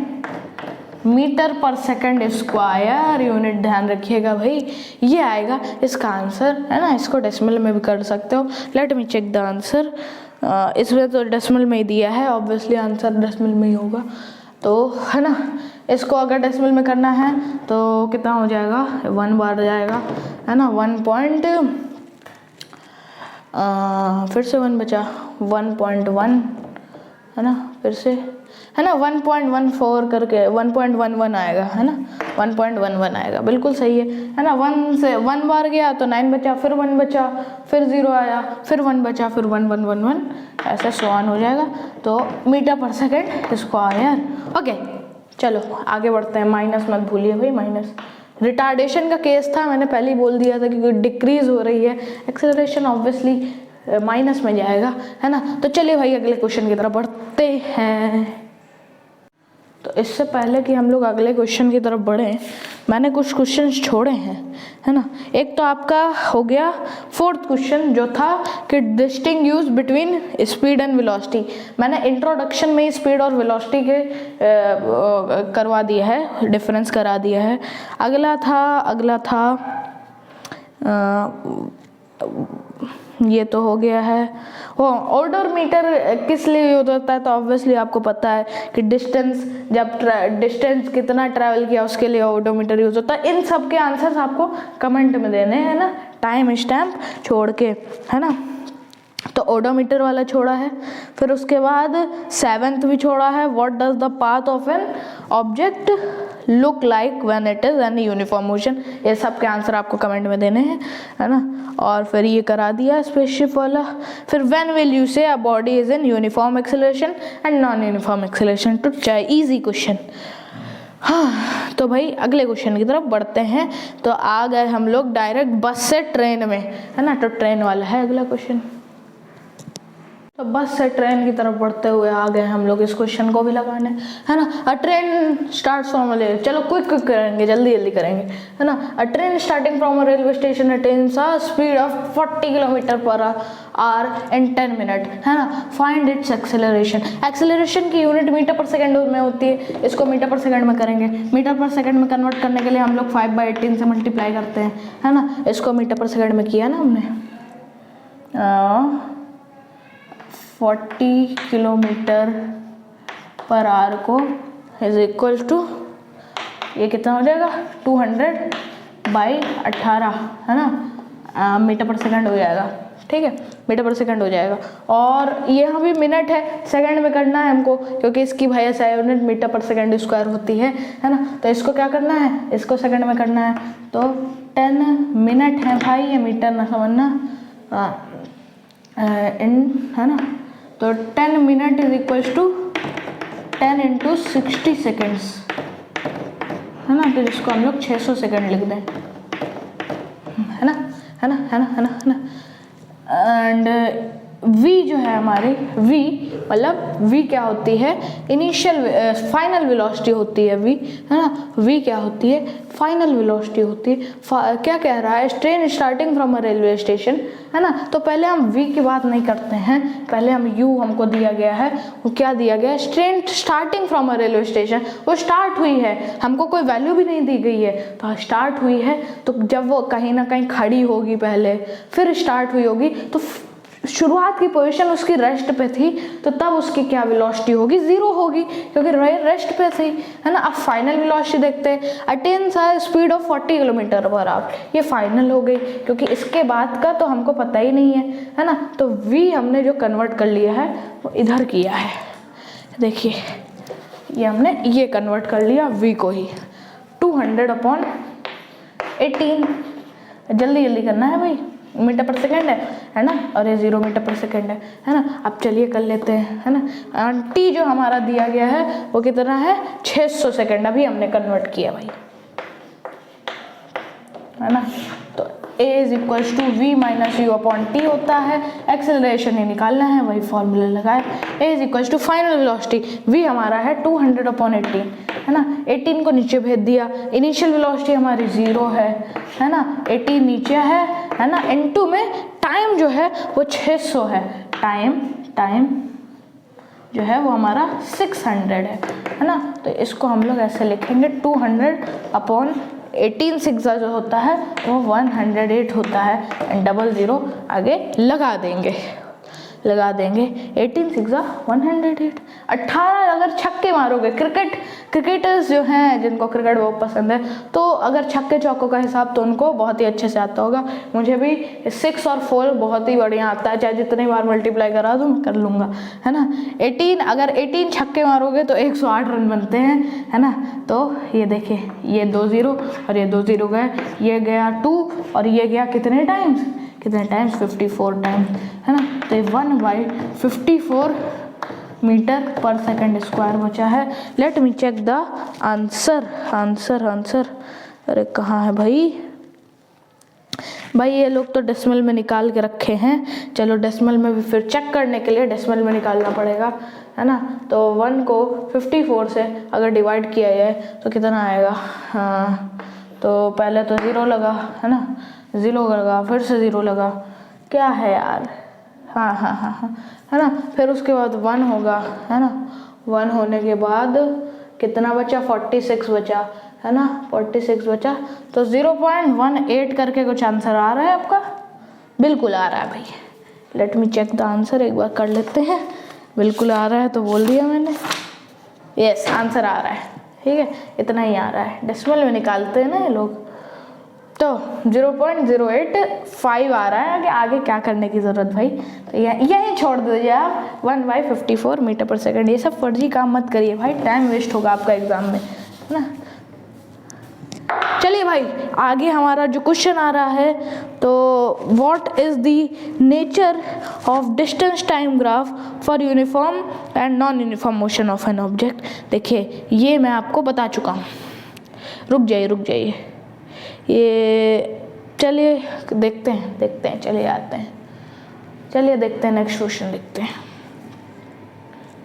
मीटर पर सेकंड स्क्वायर यूनिट, ध्यान रखिएगा भाई, ये आएगा इसका आंसर, है ना। इसको डेसिमल में भी कर सकते हो। Let me check the answer. इसमें तो डेसिमल में ही दिया है, ऑब्वियसली आंसर डेसिमल में ही होगा, तो है ना। इसको अगर डेसिमल में करना है तो कितना हो जाएगा? 1 बार जाएगा, है ना। 1 फिर से 1 बचा, 1.1 है ना, फिर से, है ना, 1.14 करके 1.11 आएगा, है ना, 1.11 आएगा, बिल्कुल सही है ना। 1 से 1 बार गया तो 9 बचा, फिर 1 बचा, फिर 0 आया, फिर 1 बचा, फिर 1 1 1 1 ऐसा सॉन हो जाएगा। तो मीटर पर सेकंड स्क्वायर। ओके चलो आगे बढ़ते हैं। माइनस मत भूलिए भाई, माइनस रिटार्डेशन का केस था, मैंने पहले ही बोल दिया था कि डिक्रीज हो रही है एक्सेलरेशन, ऑब्वियसली माइनस में जाएगा, है ना। तो चलिए भाई अगले क्वेश्चन की तरफ बढ़ते हैं। तो इससे पहले कि हम लोग अगले क्वेश्चन की तरफ बढ़ें, मैंने कुछ क्वेश्चंस छोड़े हैं, है ना। एक तो आपका हो गया 4th क्वेश्चन जो था कि distinguish between speed and velocity. मैंने इंट्रोडक्शन में ही स्पीड और वेलोसिटी के करवा दिया है, डिफरेंस करा दिया है। अगला था ये तो हो गया है। ओडोमीटर किस लिए यूज होता है? तो ऑब्वियसली आपको पता है कि डिस्टेंस कितना ट्रैवल किया उसके लिए ओडोमीटर यूज होता है। इन सब के आंसर्स आपको कमेंट में देने हैं ना, टाइम स्टैम्प छोड़ के, है ना। तो ओडोमीटर वाला छोड़ा है, फिर उसके बाद 7th भी छोड़ा है, what does the path of an object look like when it is an uniform motion. ये सब के आंसर आपको कमेंट में देने हैं, है ना। और फिर ये करा दिया स्पेसशिप वाला। फिर when will you say a body is in uniform acceleration and non uniform acceleration to चाहे इजी क्वेश्चन। हाँ तो भाई अगले क्वेश्चन की तरफ बढ़ते हैं। तो आ गए हम लोग डायरेक्ट बस से ट्रेन में, है ना। तो ट्रेन वाला है अगला क्वेश्चन। तो बस से ट्रेन की तरफ बढ़ते हुए आ गए हम लोग, इस क्वेश्चन को भी लगाने, है ना। अ ट्रेन स्टार्ट फ्रॉम चलो क्विक करेंगे, जल्दी करेंगे, है ना। अ train starting from a railway station attains a speed of 40 kilometre per hour in 10 minute, है ना। Find its acceleration. एक्सेलरेशन की यूनिट मीटर पर सेकंड में होती है, इसको मीटर पर सेकंड में करेंगे। मीटर पर सेकंड में कन्वर्ट करने के लिए हम लोग 5/18 से मल्टीप्लाई करते हैं, है ना। इसको मीटर पर सेकंड में किया ना हमने, 40 किलोमीटर पर आवर को इज इक्वल टू, ये कितना हो जाएगा 200/18 है ना, मीटर पर सेकंड हो जाएगा। ठीक है, मीटर पर सेकंड हो जाएगा। और यहाँ भी मिनट है, सेकंड में करना है हमको, क्योंकि इसकी भाई SI यूनिट मीटर पर सेकंड स्क्वायर होती है ना। तो इसको क्या करना है, इसको सेकंड में करना है। तो 10 मिनट है भाई, ये मीटर ना समझना, है ना। तो 10 minute is equals to 10 × 60 seconds है ना। तो जिसको हम लोग 600 सेकेंड लिख दें, है ना, है ना, है ना, है ना, है ना। एंड v जो है हमारे, v मतलब v क्या होती है, इनिशियल फाइनल वेलोसिटी होती है v, है ना। v क्या होती है, फाइनल वेलोसिटी होती है। क्या कह रहा है, train starting from a railway station, है ना। तो पहले हम v की बात नहीं करते हैं, पहले हम u हमको दिया गया है, वो क्या दिया गया है, train starting from a railway station, वो स्टार्ट हुई है, हमको कोई वैल्यू भी नहीं दी गई है, तो स्टार्ट हुई है। तो जब वो कहीं ना कहीं खड़ी होगी पहले, फिर स्टार्ट हुई होगी, तो शुरुआत की पोजीशन उसकी रेस्ट पे थी, तो तब उसकी क्या वेलोसिटी होगी, 0 होगी, क्योंकि रेस्ट पे थी, है ना। अब फाइनल वेलोसिटी देखते हैं, अटेन्स है speed of 40 kilometre per hour, ये फाइनल हो गई, क्योंकि इसके बाद का तो हमको पता ही नहीं है ना। तो v हमने जो कन्वर्ट कर लिया है वो इधर किया है, देखिए ये हमने ये कन्वर्ट कर लिया v को ही, 200/18, जल्दी जल्दी करना है भाई, मीटर पर सेकेंड है ना, और ये 0 मीटर पर सेकेंड है ना। अब चलिए कर लेते हैं, है ना। t जो हमारा दिया गया है वो कितना है, 600 सेकेंड, अभी हमने कन्वर्ट किया भाई, है ना। तो a is equals to v minus u/t होता है, एक्सेलरेशन ही निकालना है, वही फॉर्मूला लगाए। a is equals to final velocity, v हमारा है 200/18, है ना। 18 को नीचे भेज दिया, इनिशियल वेलोसिटी हमारी 0 है ना, 18 नीचे है ना। इनटू में टाइम जो है वो 600 है, टाइम जो है वो हमारा 600 है ना। तो इसको हम लोग ऐसे लिखेंगे, 200/18, 6 जो होता है वो 108 होता है, एंड 00 आगे लगा देंगे, 18 6 108। 18 अगर छक्के मारोगे, क्रिकेटर्स जो हैं जिनको क्रिकेट बहुत पसंद है, तो अगर छक्के चौकों का हिसाब तो उनको बहुत ही अच्छे से आता होगा। मुझे भी 6 और 4 बहुत ही बढ़िया आता है, चाहे जितनी बार मल्टीप्लाई करा दूँ मैं कर लूँगा, है ना। 18 अगर 18 छक्के मारोगे तो 108 रन बनते हैं, है ना। तो ये देखिए, ये 2 0 और ये 2 0 गए, ये गया 2 और ये गया कितने टाइम्स 54 टाइम्स, है ना। तो 1/54 मीटर पर सेकंड स्क्वायर बचा है। Let me check the answer. अरे कहाँ है भाई, ये लोग तो डेसिमल में निकाल के रखे हैं, चलो डेसिमल में भी फिर चेक करने के लिए डेसिमल में निकालना पड़ेगा, है ना। तो 1 को 54 से अगर डिवाइड किया जाए तो कितना आएगा, हाँ तो पहले तो 0 लगा, है ना, 0 लगा, फिर से 0 लगा, क्या है यार, हाँ, है ना। फिर उसके बाद 1 होगा, है ना, 1 होने के बाद कितना बचा, 46 बचा, है ना, 46 बचा। तो 0.18 करके कुछ आंसर आ रहा है आपका, बिल्कुल आ रहा है भाई। Let me check the answer, एक बार कर लेते हैं, बिल्कुल आ रहा है तो बोल दिया मैंने, यस आंसर आ रहा है, ठीक है, इतना ही आ रहा है, डेसिमल में निकालते हैं ना ये लोग। तो 0.085 आ रहा है, आगे क्या करने की ज़रूरत भाई, तो यहीं छोड़ दीजिए आप, 1/54 मीटर पर सेकंड। ये सब फर्जी काम मत करिए भाई, टाइम वेस्ट होगा आपका एग्जाम में, है ना। चलिए भाई आगे हमारा जो क्वेश्चन आ रहा है, तो what is the nature of distance time graph for uniform and non uniform motion of an object. देखिए ये मैं आपको बता चुका हूँ, रुक जाइए, ये चलिए देखते हैं, चलिए आते हैं, चलिए देखते हैं, नेक्स्ट क्वेश्चन देखते हैं।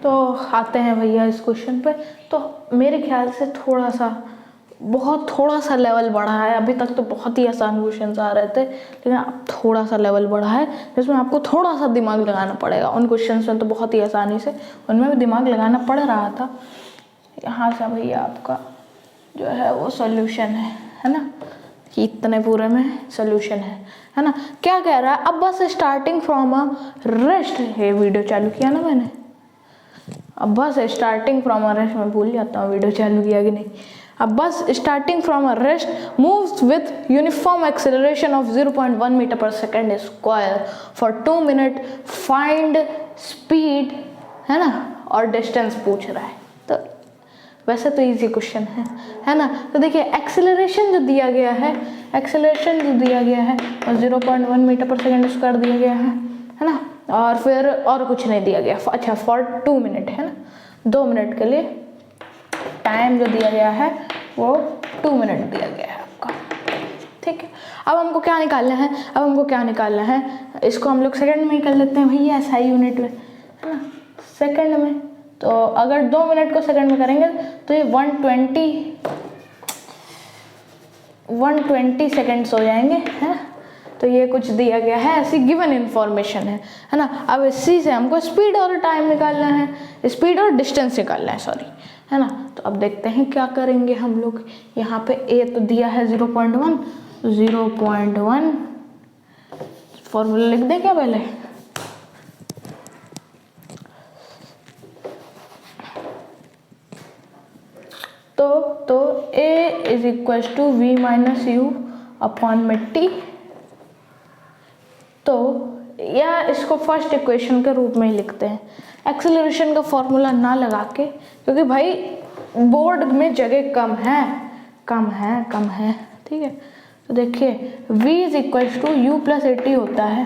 तो आते हैं भैया इस क्वेश्चन पे। तो मेरे ख्याल से थोड़ा सा लेवल बढ़ा है, अभी तक तो बहुत ही आसान क्वेश्चन आ रहे थे, लेकिन अब थोड़ा सा लेवल बढ़ा है, जिसमें आपको थोड़ा सा दिमाग लगाना पड़ेगा। उन क्वेश्चन में तो बहुत ही आसानी से उनमें भी दिमाग लगाना पड़ रहा था। यहाँ से भैया आपका जो है वो सॉल्यूशन है ना, कि इतने पूरे में सोल्यूशन है ना। क्या कह रहा है, अब bus starting from a rest, ये वीडियो चालू किया ना मैंने, अब bus starting from a rest, मैं भूल जाता हूँ वीडियो चालू किया कि नहीं। अब bus starting from a rest moves with uniform acceleration of 0.1 metre per second square for 2 minute, find speed, है ना, और डिस्टेंस पूछ रहा है। तो वैसे तो इजी क्वेश्चन है ना। तो देखिए एक्सेलरेशन जो दिया गया है, एक्सेलरेशन जो दिया गया है और 0.1 मीटर पर सेकेंड स्क्वायर दिया गया है ना, और फिर और कुछ नहीं दिया गया। अच्छा, फॉर 2 मिनट, है ना, 2 मिनट के लिए टाइम जो दिया गया है वो 2 मिनट दिया गया है आपका, ठीक है। अब हमको क्या निकालना है, अब हमको क्या निकालना है, इसको हम लोग सेकंड में ही कर लेते हैं भैया, SI यूनिट में, है ना, सेकंड में। तो अगर 2 मिनट को सेकंड में करेंगे तो ये 120 सेकेंड्स हो जाएंगे, है ना। तो ये कुछ दिया गया है, ऐसी गिवन इन्फॉर्मेशन है ना। अब इसी से हमको स्पीड और टाइम निकालना है, स्पीड और डिस्टेंस निकालना है, सॉरी, है ना। तो अब देखते हैं क्या करेंगे हम लोग। यहाँ पे ए तो दिया है 0.1 फॉर्मूला लिख दें क्या पहले, तो A is equal to V minus u upon मिट्टी। तो या इसको फर्स्ट इक्वेशन के रूप में ही लिखते हैं, एक्सेलरेशन का फॉर्मूला ना लगा के, क्योंकि भाई बोर्ड में जगह कम है, ठीक है। तो देखिए V is equal to u plus AT होता है,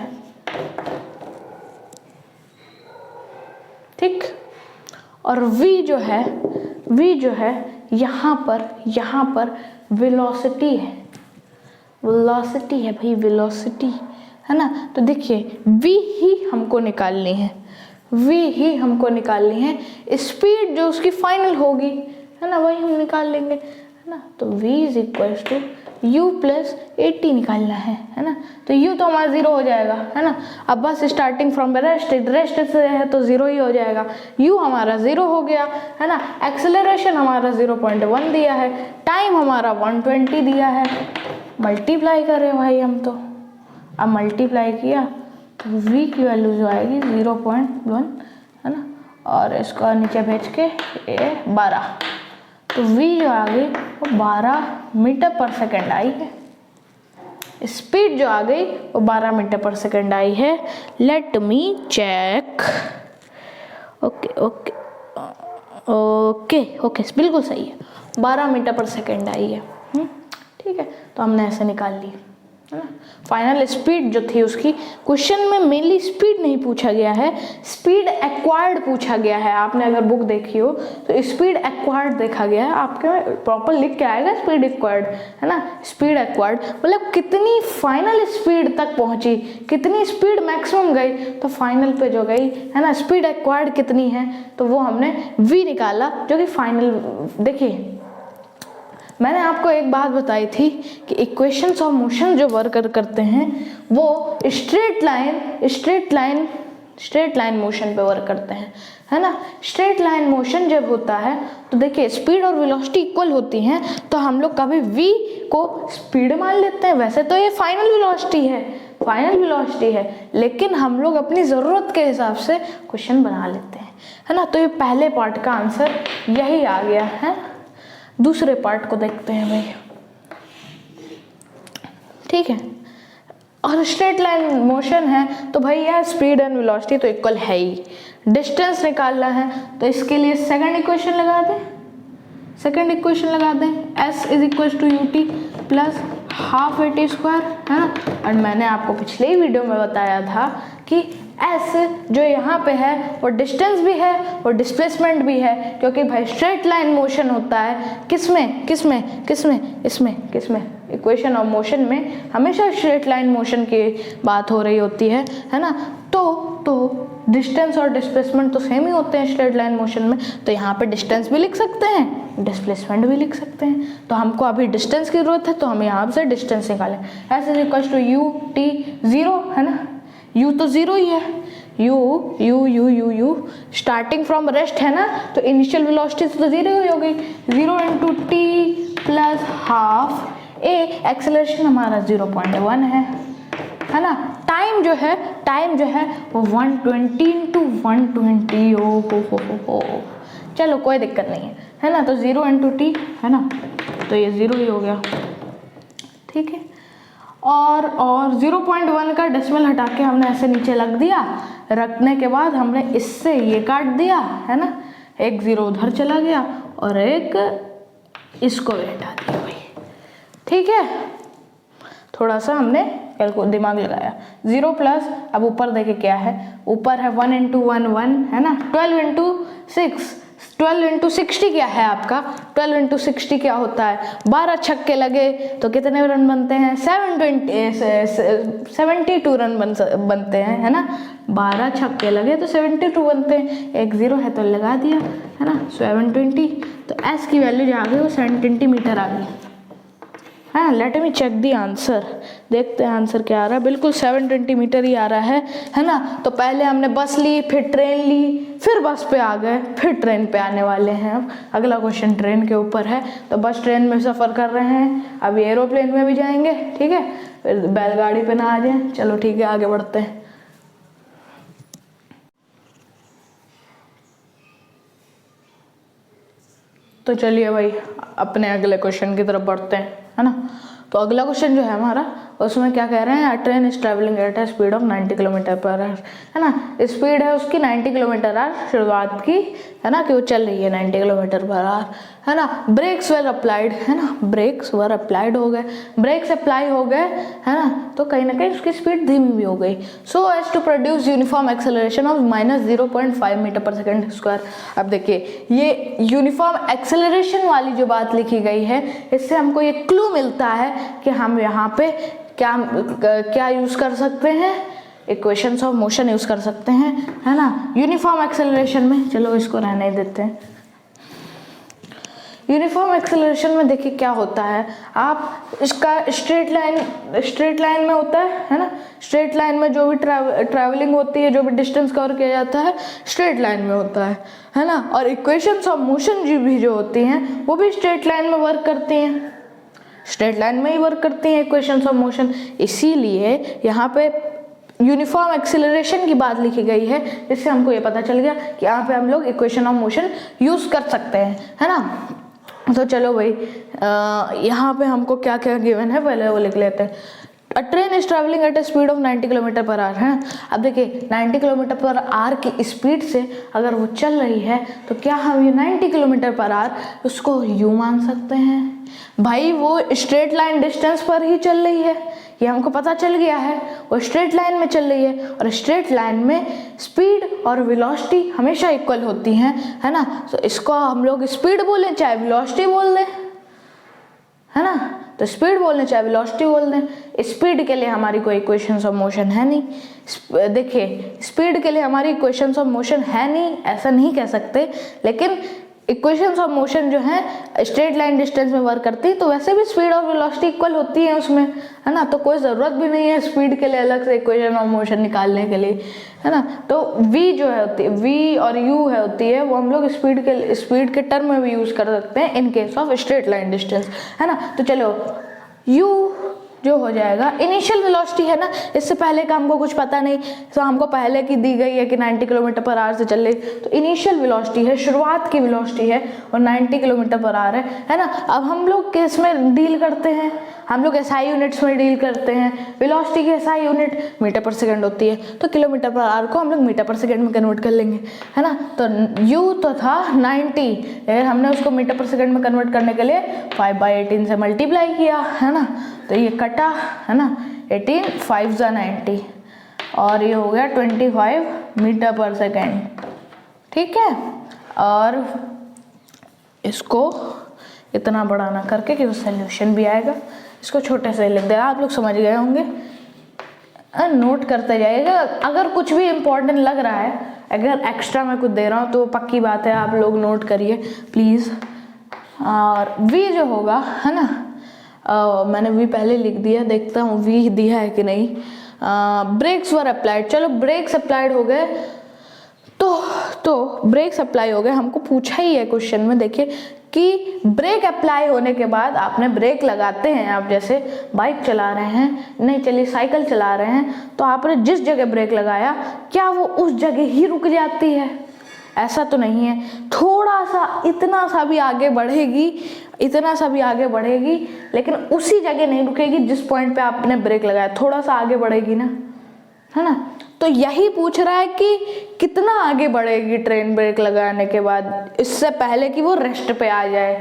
ठीक। और V जो है यहाँ पर वेलोसिटी है भाई, वेलोसिटी, है ना। तो देखिए V ही हमको निकालनी है, स्पीड जो उसकी फाइनल होगी, है ना, वही हम निकाल लेंगे, है ना। तो V is equal to u plus AT निकालना है ना। तो U तो हमारा 0 हो जाएगा, है ना। अब बस स्टार्टिंग फ्रॉम रेस्ट से है तो 0 ही हो जाएगा, U हमारा 0 हो गया, है ना। एक्सेलरेशन हमारा 0.1 दिया है, टाइम हमारा 120 दिया है, मल्टीप्लाई करें भाई हम तो। अब मल्टीप्लाई किया तो V की वैल्यू जो आएगी 0.1, है ना, और इसको नीचे भेज के 12, तो V जो आ गई वो 12 मीटर पर सेकेंड आई है, स्पीड जो आ गई वो 12 मीटर पर सेकेंड आई है। लेट मी चेक, ओके, बिल्कुल सही है, 12 मीटर पर सेकेंड आई है, ठीक है। तो हमने ऐसे निकाल ली, है ना। फाइनल स्पीड जो थी उसकी, क्वेश्चन में मेनली स्पीड नहीं पूछा गया है, स्पीड एक्वायर्ड पूछा गया है। आपने अगर बुक देखी हो तो स्पीड एक्वायर्ड देखा गया है, आपके प्रॉपर लिख के आएगा स्पीड एक्वायर्ड, है ना। स्पीड एक्वायर्ड मतलब कितनी फाइनल स्पीड तक पहुंची, कितनी स्पीड मैक्सिमम गई, तो फाइनल पे जो गई, है ना, स्पीड एक्वायर्ड कितनी है, तो वो हमने V निकाला, जो कि फाइनल। देखिए मैंने आपको एक बात बताई थी कि इक्वेशंस ऑफ मोशन जो वर्क करते हैं वो स्ट्रेट लाइन मोशन पे वर्क करते हैं, है ना। स्ट्रेट लाइन मोशन जब होता है तो देखिए स्पीड और वेलोसिटी इक्वल होती हैं, तो हम लोग कभी V को स्पीड मान लेते हैं, वैसे तो ये फाइनल वेलोसिटी है, लेकिन हम लोग अपनी ज़रूरत के हिसाब से क्वेश्चन बना लेते हैं, है ना। तो ये पहले पार्ट का आंसर यही आ गया है। दूसरे पार्ट को देखते हैं भाई, ठीक है। और स्ट्रेट लाइन मोशन है तो भाई यार स्पीड एंड वेलोसिटी तो इक्वल है ही। डिस्टेंस निकालना है तो इसके लिए सेकंड इक्वेशन लगा दें, S is equal to UT plus half AT square, है ना। और मैंने आपको पिछले ही वीडियो में बताया था कि S जो यहाँ पे है वो डिस्टेंस भी है और डिस्प्लेसमेंट भी है, क्योंकि भाई स्ट्रेट लाइन मोशन होता है किसमें इक्वेशन ऑफ मोशन में हमेशा स्ट्रेट लाइन मोशन की बात हो रही होती है ना। तो डिस्टेंस और डिस्प्लेसमेंट तो सेम ही होते हैं स्ट्रेट लाइन मोशन में, तो यहाँ पे डिस्टेंस भी लिख सकते हैं, डिस्प्लेसमेंट भी लिख सकते हैं। तो हमको अभी डिस्टेंस की जरूरत है, तो हम यहाँ से डिस्टेंस निकालें। S is equal to UT 0, है ना, U तो 0 ही है, U स्टार्टिंग फ्रॉम रेस्ट है ना, तो इनिशियल वेलोसिटी तो 0 ही हो गई, 0 × T प्लस हाफ ए एक्सेलरेशन हमारा 0.1 है ना। टाइम जो है वो 120 × 120, ओ हो। चलो कोई दिक्कत नहीं है ना। तो 0 × t है ना, तो ये 0 ही हो गया, ठीक है। और 0.1 का डेसिमल हटा के हमने ऐसे नीचे रख दिया। रखने के बाद हमने इससे ये काट दिया है ना, एक 0 उधर चला गया और एक इसको भी हटा दिया भाई, ठीक है। थोड़ा सा हमने दिमाग लगाया। 0 प्लस, अब ऊपर देखे क्या है, ऊपर है 1 × 1 1 है ना, 12 × 6, 12 × 60 क्या है आपका, 12 × 60 क्या होता है, 12 छक्के लगे तो कितने रन बनते हैं, 72 रन बनते हैं, है ना। 12 छक्के लगे तो 72 बनते हैं, एक 0 है तो लगा दिया, है ना, 720। तो एस की वैल्यू जो आ गई वो सेंटीमीटर आ गई, हाँ। Let me check the answer, देखते हैं आंसर क्या आ रहा है। बिल्कुल 720 मीटर ही आ रहा है ना। तो पहले हमने बस ली, फिर ट्रेन ली, फिर बस पे आ गए, फिर ट्रेन पे आने वाले हैं। अब अगला क्वेश्चन ट्रेन के ऊपर है। तो बस ट्रेन में सफ़र कर रहे हैं, अभी एरोप्लेन में भी जाएंगे, ठीक है, फिर बैलगाड़ी पे ना आ जाए। चलो ठीक है, आगे बढ़ते हैं। तो चलिए भाई अपने अगले क्वेश्चन की तरफ बढ़ते हैं, है ना। तो अगला क्वेश्चन जो है हमारा, उसमें क्या कह रहे हैं, train is travelling eight A speed of 90 km/h, है ना। स्पीड है उसकी 90 km/h शुरुआत की, है ना, कि वो चल रही है 90 km/h, है ना। ब्रेक्स वर अप्लाइड, है ना, ब्रेक्स वर अप्लाइड हो गए, ब्रेक्स अप्लाई हो गए, है ना, तो कहीं ना कहीं उसकी स्पीड धीमी भी हो गई। So as to produce uniform acceleration of -0.5 मीटर/s²। अब देखिए ये यूनिफॉर्म एक्सेलरेशन वाली जो बात लिखी गई है, इससे हमको ये क्लू मिलता है कि हम यहाँ पे क्या यूज़ कर सकते हैं, इक्वेशंस ऑफ मोशन यूज़ कर सकते हैं, है ना। यूनिफॉर्म एक्सेलरेशन में, चलो इसको रहने देते हैं। यूनिफॉर्म एक्सेलरेशन में देखिए क्या होता है, आप इसका स्ट्रेट लाइन में होता है ना। स्ट्रेट लाइन में जो भी ट्रैवलिंग होती है, जो भी डिस्टेंस कवर किया जाता है, स्ट्रेट लाइन में होता है ना। और इक्वेशंस ऑफ मोशन भी जो होती हैं वो भी स्ट्रेट लाइन में वर्क करती हैं, स्ट्रेट लाइन में ही वर्क करती हैं इक्वेशंस ऑफ मोशन। इसीलिए यहाँ पे यूनिफॉर्म एक्सेलरेशन की बात लिखी गई है, जिससे हमको ये पता चल गया कि यहाँ पे हम लोग इक्वेशन ऑफ मोशन यूज़ कर सकते हैं, है ना। तो चलो भाई यहाँ पे हमको क्या क्या गिवन है पहले वो लिख लेते हैं। अ train is travelling eight A speed of 90 km/h, है। अब देखिए 90 km/h की स्पीड से अगर वो चल रही है तो क्या हम ये 90 km/h उसको यू मान सकते हैं, भाई वो स्ट्रेट लाइन डिस्टेंस पर ही चल रही है, ये हमको पता चल गया है, वो स्ट्रेट लाइन में चल रही है। और स्ट्रेट लाइन में स्पीड और वेलोसिटी हमेशा इक्वल होती हैं, है ना। तो इसको हम लोग स्पीड बोलें चाहे वेलोसिटी बोल दें, है ना। तो स्पीड बोलने चाहे वेलोसिटी बोल दें। स्पीड के लिए हमारी कोई इक्वेशंस ऑफ मोशन है नहीं। देखिए स्पीड के लिए हमारी इक्वेशंस ऑफ मोशन है नहीं, ऐसा नहीं कह सकते, लेकिन इक्वेशंस ऑफ मोशन जो है स्ट्रेट लाइन डिस्टेंस में वर्क करती है, तो वैसे भी स्पीड और वेलोसिटी इक्वल होती है उसमें, है ना। तो कोई ज़रूरत भी नहीं है स्पीड के लिए अलग से इक्वेशन ऑफ मोशन निकालने के लिए, है ना। तो v जो है होती है, v और u है होती है, वो हम लोग स्पीड के टर्म में भी यूज़ कर सकते हैं in case of straight line distance, है ना। तो चलो u जो हो जाएगा इनिशियल वेलोसिटी, है ना। इससे पहले का हमको कुछ पता नहीं, तो हमको पहले की दी गई है कि 90 km/h से चल रही, तो इनिशियल वेलोसिटी है, शुरुआत की वेलोसिटी है और 90 km/h है ना। अब हम लोग किस में डील करते हैं, हम लोग एसआई यूनिट्स में डील करते हैं। वेलोसिटी की एसआई यूनिट मीटर/सेकंड होती है, तो km/h को हम लोग मीटर/सेकंड में कन्वर्ट कर लेंगे, है ना। तो u तो था 90, लेकिन हमने उसको मीटर/सेकंड में कन्वर्ट करने के लिए 5/18 से मल्टीप्लाई किया, है ना। तो ये कटा, है ना, 18 5 × 90 और ये हो गया 25 मीटर/सेकंड, ठीक है। और इसको इतना बड़ा ना करके कि वो सोल्यूशन भी आएगा, इसको छोटे से लिख देगा, आप लोग समझ गए होंगे, नोट करते जाइएगा। अगर कुछ भी इम्पोर्टेंट लग रहा है, अगर एक्स्ट्रा मैं कुछ दे रहा हूँ तो पक्की बात है आप लोग नोट करिए प्लीज़। और v जो होगा, है ना, मैंने v पहले लिख दिया, देखता हूँ v दिया है कि नहीं। ब्रेक्स वर अप्लाइड, चलो ब्रेक्स अप्लाइड हो गए, तो ब्रेक्स अप्लाई हो गए। हमको पूछा ही है क्वेश्चन में, देखिए कि ब्रेक अप्लाई होने के बाद आपने ब्रेक लगाते हैं, आप जैसे बाइक चला रहे हैं, नहीं चलिए साइकिल चला रहे हैं, तो आपने जिस जगह ब्रेक लगाया क्या वो उस जगह ही रुक जाती है? ऐसा तो नहीं है, थोड़ा सा इतना सा भी आगे बढ़ेगी, इतना सा भी आगे बढ़ेगी, लेकिन उसी जगह नहीं रुकेगी जिस पॉइंट पे आपने ब्रेक लगाया, थोड़ा सा आगे बढ़ेगी ना, है ना। तो यही पूछ रहा है कि कितना आगे बढ़ेगी ट्रेन ब्रेक लगाने के बाद, इससे पहले कि वो रेस्ट पे आ जाए,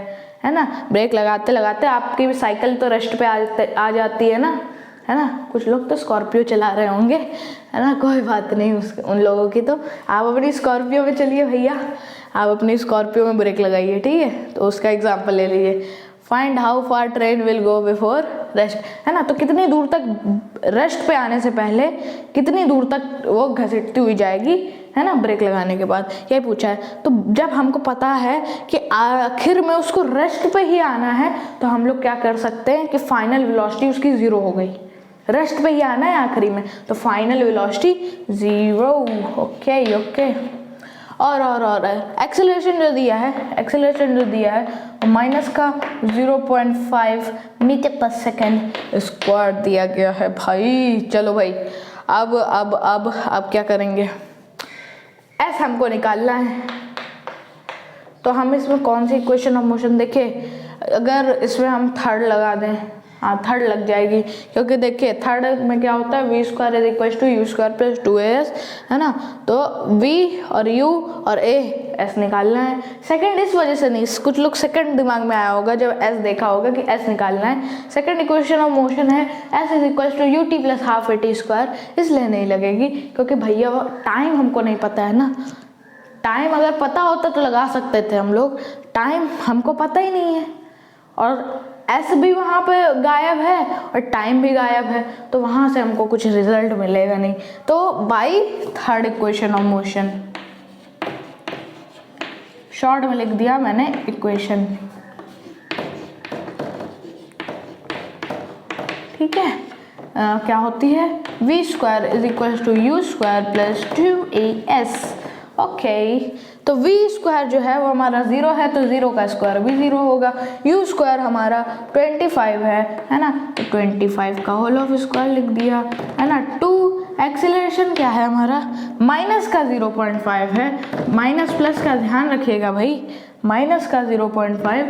है ना। ब्रेक लगाते लगाते आपकी भी साइकिल तो रेस्ट पे आ जाती है ना, है ना। कुछ लोग तो स्कॉर्पियो चला रहे होंगे, है ना, कोई बात नहीं उन लोगों की, तो आप अपनी स्कॉर्पियो में चलिए भैया, आप अपनी स्कॉर्पियो में ब्रेक लगाइए, ठीक है। तो उसका एग्जाम्पल ले लीजिए, find how far train will go before rest, है ना। तो कितनी दूर तक रेस्ट पे आने से पहले कितनी दूर तक वो घसीटती हुई जाएगी, है ना, ब्रेक लगाने के बाद, यही पूछा है। तो जब हमको पता है कि आखिर में उसको रेस्ट पे ही आना है, तो हम लोग क्या कर सकते हैं कि फाइनल वेलोसिटी उसकी 0 हो गई, रेस्ट पे ही आना है आखिरी में, तो फाइनल वेलोसिटी 0। ओके और एक्सेलरेशन जो दिया है माइनस का 0.5 मीटर पर सेकेंड स्क्वायर दिया गया है भाई। चलो भाई अब क्या करेंगे, एस हमको निकालना है। तो हम इसमें कौन सी इक्वेशन ऑफ मोशन देखें, अगर इसमें हम थर्ड लगा दें, हाँ थर्ड लग जाएगी, क्योंकि देखिए थर्ड में क्या होता है, v square is equal to u square plus 2as, है ना। तो v और u और a s निकालना है। सेकंड इस वजह से नहीं, कुछ लोग सेकंड दिमाग में आया होगा जब s देखा होगा कि s निकालना है। सेकंड इक्वेशन ऑफ मोशन है s is equal to u t plus half a t square, इसलिए नहीं लगेगी, क्योंकि भैया टाइम हमको नहीं पता है ना। टाइम अगर पता होता तो लगा सकते थे हम लोग, टाइम हमको पता ही नहीं है, और एस भी वहाँ पे गायब है और टाइम भी गायब है, तो वहाँ से हमको कुछ रिजल्ट मिलेगा नहीं। तो by third equation of motion, short में लिख दिया मैंने इक्वेशन, ठीक है। क्या होती है, v square is equal to u square plus 2as। Okay, तो v स्क्वायर जो है वो हमारा 0 है, तो 0 का स्क्वायर भी 0 होगा। u स्क्वायर हमारा 25 है ना, तो 25 का होल ऑफ स्क्वायर लिख दिया, है ना। 2 एक्सेलरेशन क्या है हमारा, माइनस का 0.5 है, माइनस प्लस का ध्यान रखिएगा भाई, माइनस का 0.5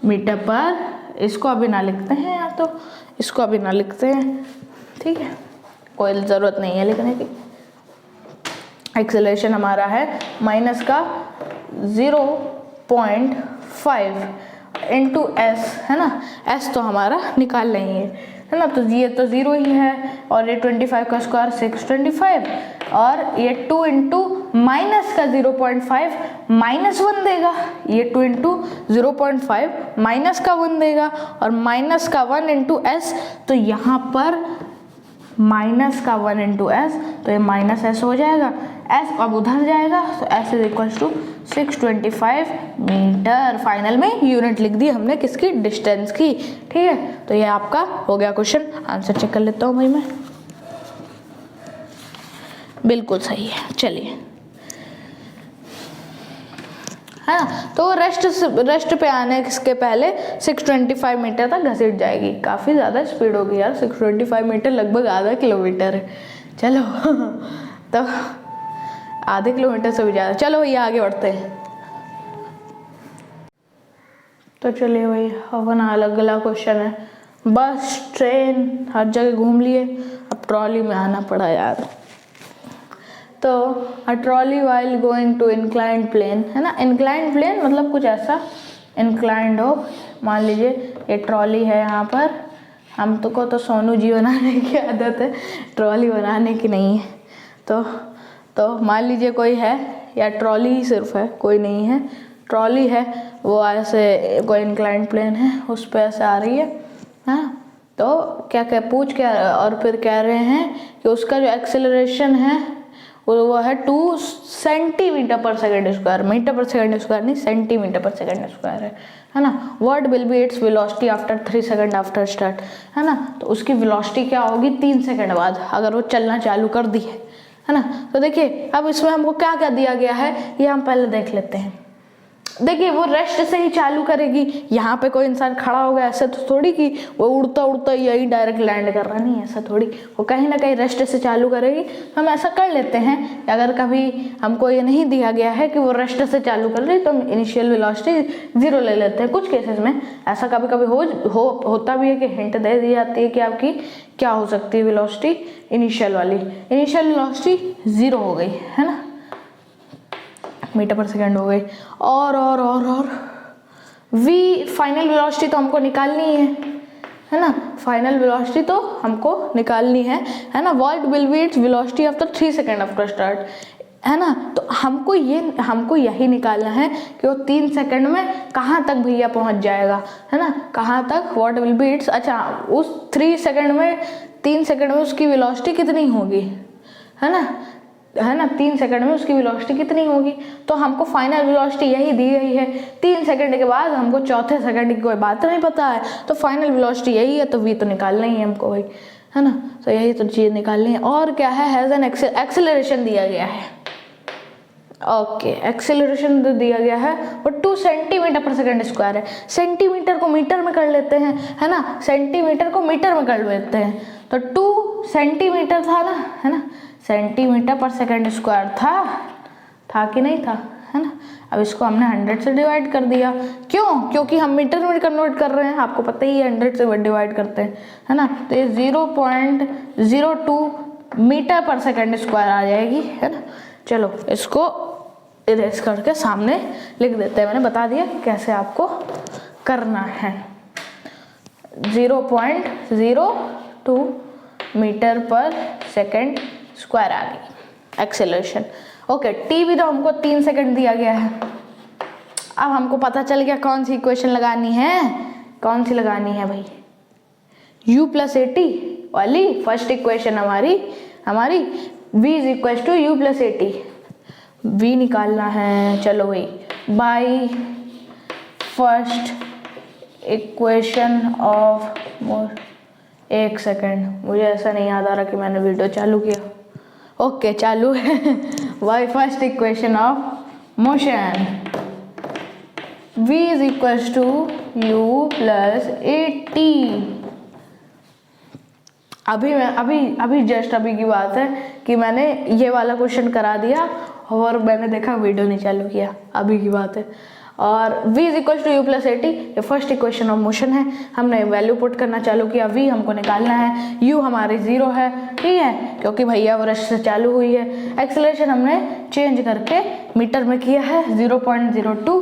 मीटर पर, इसको अभी ना लिखते हैं, या तो इसको अभी ना लिखते हैं, ठीक है, कोई ज़रूरत नहीं है लिखने की। एक्सेलरेशन हमारा है माइनस का 0.5 इंटू एस, है ना। एस तो हमारा निकाल लेंगे, है ना। तो ये तो 0 ही है, और ये 25 का स्क्वायर 625, और ये 2 इंटू माइनस का 0.5 माइनस 1 देगा, ये 2 इंटू 0.5 माइनस का 1 देगा, और माइनस का 1 इंटू एस, तो यहाँ पर माइनस का 1 इंटू एस, तो ये माइनस एस हो जाएगा, एस अब उधर जाएगा, तो s is equal to 625 metre. Final में यूनिट लिख दी हमने किसकी, डिस्टेंस की, ठीक है। तो ये आपका हो गया क्वेश्चन, आंसर चेक कर लेता हूँ भाई मैं, बिल्कुल सही है। चलिए, है ना। तो रेस्ट पे आने के पहले 625 मीटर तक घसीट जाएगी, काफ़ी ज़्यादा स्पीड होगी यार, 625 मीटर लगभग आधा किलोमीटर है। चलो तो आधे किलोमीटर से भी ज़्यादा। चलो ये आगे बढ़ते हैं। तो चलिए भाई अपना अलग अलग क्वेश्चन है, बस ट्रेन हर जगह घूम लिए, अब ट्रॉली में आना पड़ा यार। तो a trolley while going to inclined plane, है ना। इंक्लाइंड प्लेन मतलब कुछ ऐसा इंक्लाइंड हो, मान लीजिए ये ट्रॉली है, यहाँ पर हम तो सोनू जी बनाने की आदत है, ट्रॉली बनाने की नहीं है। तो मान लीजिए कोई है, या ट्रॉली ही सिर्फ है, कोई नहीं है, ट्रॉली है, वो ऐसे कोई इंक्लाइंड प्लेन है, उस पर ऐसे आ रही है, हाँ। तो क्या और फिर कह रहे हैं कि उसका जो एक्सेलरेशन है वो है 2 सेंटीमीटर पर second square, metre per second square नहीं, सेंटीमीटर पर सेकेंड स्क्वायर है ना। What will be its velocity after 3 second after start, है ना। तो उसकी वेलोसिटी क्या होगी 3 सेकेंड बाद, अगर वो चलना चालू कर दी है ना। तो देखिए अब इसमें हमको क्या क्या दिया गया है, ये हम पहले देख लेते हैं। देखिए वो रेस्ट से ही चालू करेगी। यहाँ पे कोई इंसान खड़ा होगा ऐसे तो थोड़ी कि वो उड़ता उड़ता यही डायरेक्ट लैंड कर रहा, नहीं, ऐसा थोड़ी, वो कहीं ना कहीं रेस्ट से चालू करेगी। हम ऐसा कर लेते हैं, अगर कभी हमको ये नहीं दिया गया है कि वो रेस्ट से चालू कर रही तो हम इनिशियल वेलोसिटी 0 ले लेते हैं। कुछ केसेस में ऐसा कभी कभी होता भी है कि हिंट दे दी जाती है कि आपकी क्या हो सकती है वेलोसिटी, इनिशियल वाली। इनिशियल वेलोसिटी 0 हो गई है ना, मीटर पर सेकंड हो गई। और v फाइनल वेलोसिटी तो हमको निकालनी है ना, फाइनल वेलोसिटी तो हमको निकालनी है ना। What will be its velocity after 3 second after start, है ना। तो हमको यही निकालना है कि वो 3 सेकंड में कहाँ तक भैया पहुँच जाएगा, है ना, कहाँ तक, व्हाट विल बी इट्स, अच्छा उस 3 सेकंड में 3 सेकंड में उसकी वेलोसिटी कितनी होगी, है ना 3 सेकंड में उसकी वेलोसिटी कितनी होगी। तो हमको फाइनल वेलोसिटी यही दी गई है। 3 सेकंड के बाद हमको चौथे सेकंड की कोई बात नहीं पता है, तो फाइनल वेलोसिटी यही है, तो v तो निकालना ही है हमको भाई, है ना। तो यही तो चीज़ निकालनी है। और क्या है, हैज़ एन एक्सेलरेशन दिया गया है। ओके, एक्सेलरेशन दिया गया है वो 2 सेंटीमीटर पर सेकंड स्क्वायर है। सेंटीमीटर को मीटर में कर लेते हैं, है ना, सेंटीमीटर को मीटर में कर लेते हैं। तो 2 सेंटीमीटर था ना, है ना, सेंटीमीटर पर सेकंड स्क्वायर था कि नहीं था, है ना। अब इसको हमने 100 से डिवाइड कर दिया, क्यों, क्योंकि हम मीटर में कन्वर्ट कर रहे हैं, आपको पता ही है 100 से डिवाइड करते हैं, है ना। तो ये 0.02 मीटर पर सेकंड स्क्वायर आ जाएगी, है ना। चलो इसको इरेज करके सामने लिख देते हैं, मैंने बता दिया कैसे आपको करना है। 0.02 मीटर पर सेकंड स्क्वायर आ गई एक्सेलरेशन। ओके, टी भी तो हमको 3 सेकंड दिया गया है। अब हमको पता चल गया कौन सी इक्वेशन लगानी है, कौन सी लगानी है भाई, u + at वाली फर्स्ट इक्वेशन हमारी v = u + at, v निकालना है। चलो भाई, बाय फर्स्ट इक्वेशन ऑफ एक सेकंड, मुझे ऐसा नहीं याद आ रहा कि मैंने वीडियो चालू किया। ओके, चालू है। By first equation of motion v = u + at। अभी जस्ट अभी की बात है कि मैंने ये वाला क्वेश्चन करा दिया और मैंने देखा वीडियो नहीं चालू किया, अभी की बात है। और v = u + at ये फर्स्ट इक्वेशन ऑफ मोशन है। हमने वैल्यू पुट करना चालू किया, v हमको निकालना है, u हमारी 0 है, ठीक है, क्योंकि भैया वो रेस्ट से चालू हुई है। एक्सेलरेशन हमने चेंज करके मीटर में किया है 0.02,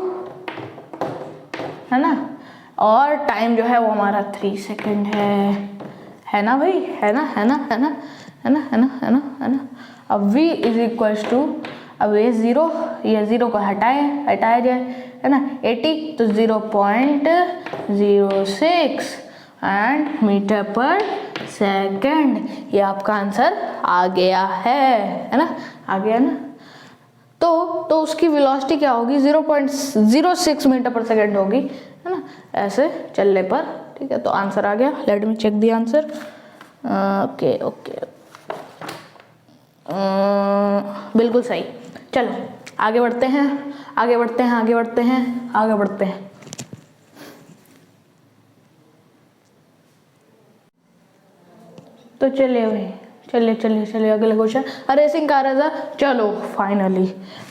है ना। और टाइम जो है वो हमारा 3 सेकेंड है ना भाई, है ना। अब v = अब ये 0 को हटाया जाए, है ना, 80 तो 0.06 एंड मीटर पर सेकंड, ये आपका आंसर आ गया है ना, आ गया ना। तो उसकी वेलोसिटी क्या होगी, 0.06 मीटर पर सेकंड होगी, है ना, ऐसे चलने पर, ठीक है। तो आंसर आ गया, let me check the answer. Okay, बिल्कुल सही। चलो आगे बढ़ते हैं। तो चलिए भाई, चलिए अगले क्वेश्चन। रेसिंग कार है। चलो फाइनली,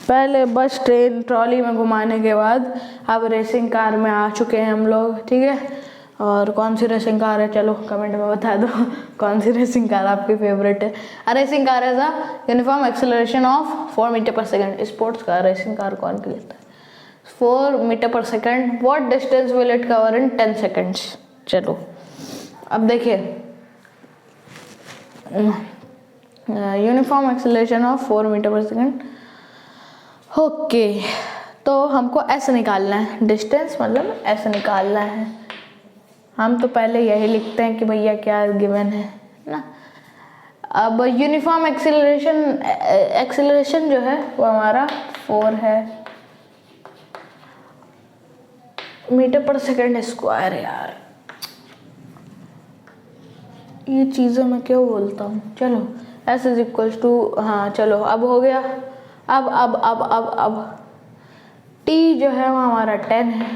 पहले बस ट्रेन ट्रॉली में घुमाने के बाद अब रेसिंग कार में आ चुके हैं हम लोग, ठीक है। और कौन सी रेसिंग कार है, चलो कमेंट में बता दो कौन सी रेसिंग कार आपकी फेवरेट है। रेसिंग कार है यूनिफॉर्म एक्सेलरेशन ऑफ 4 मीटर पर second. Sports car, racing car कौन कहता है, 4 मीटर पर second. What distance will it cover in 10 seconds. चलो अब देखिए, यूनिफॉर्म एक्सेलरेशन ऑफ 4 मीटर पर सेकंड। ओके, तो हमको ऐसे निकालना है, डिस्टेंस मतलब ऐसे निकालना है। हम तो पहले यही लिखते हैं कि भैया क्या गिवन है ना। अब यूनिफॉर्म एक्सेलरेशन जो है वो हमारा 4 है मीटर पर सेकंड स्क्वायर। यार ये चीज़ें मैं क्यों बोलता हूँ। चलो S = हाँ, चलो अब हो गया। अब टी जो है वो हमारा 10 है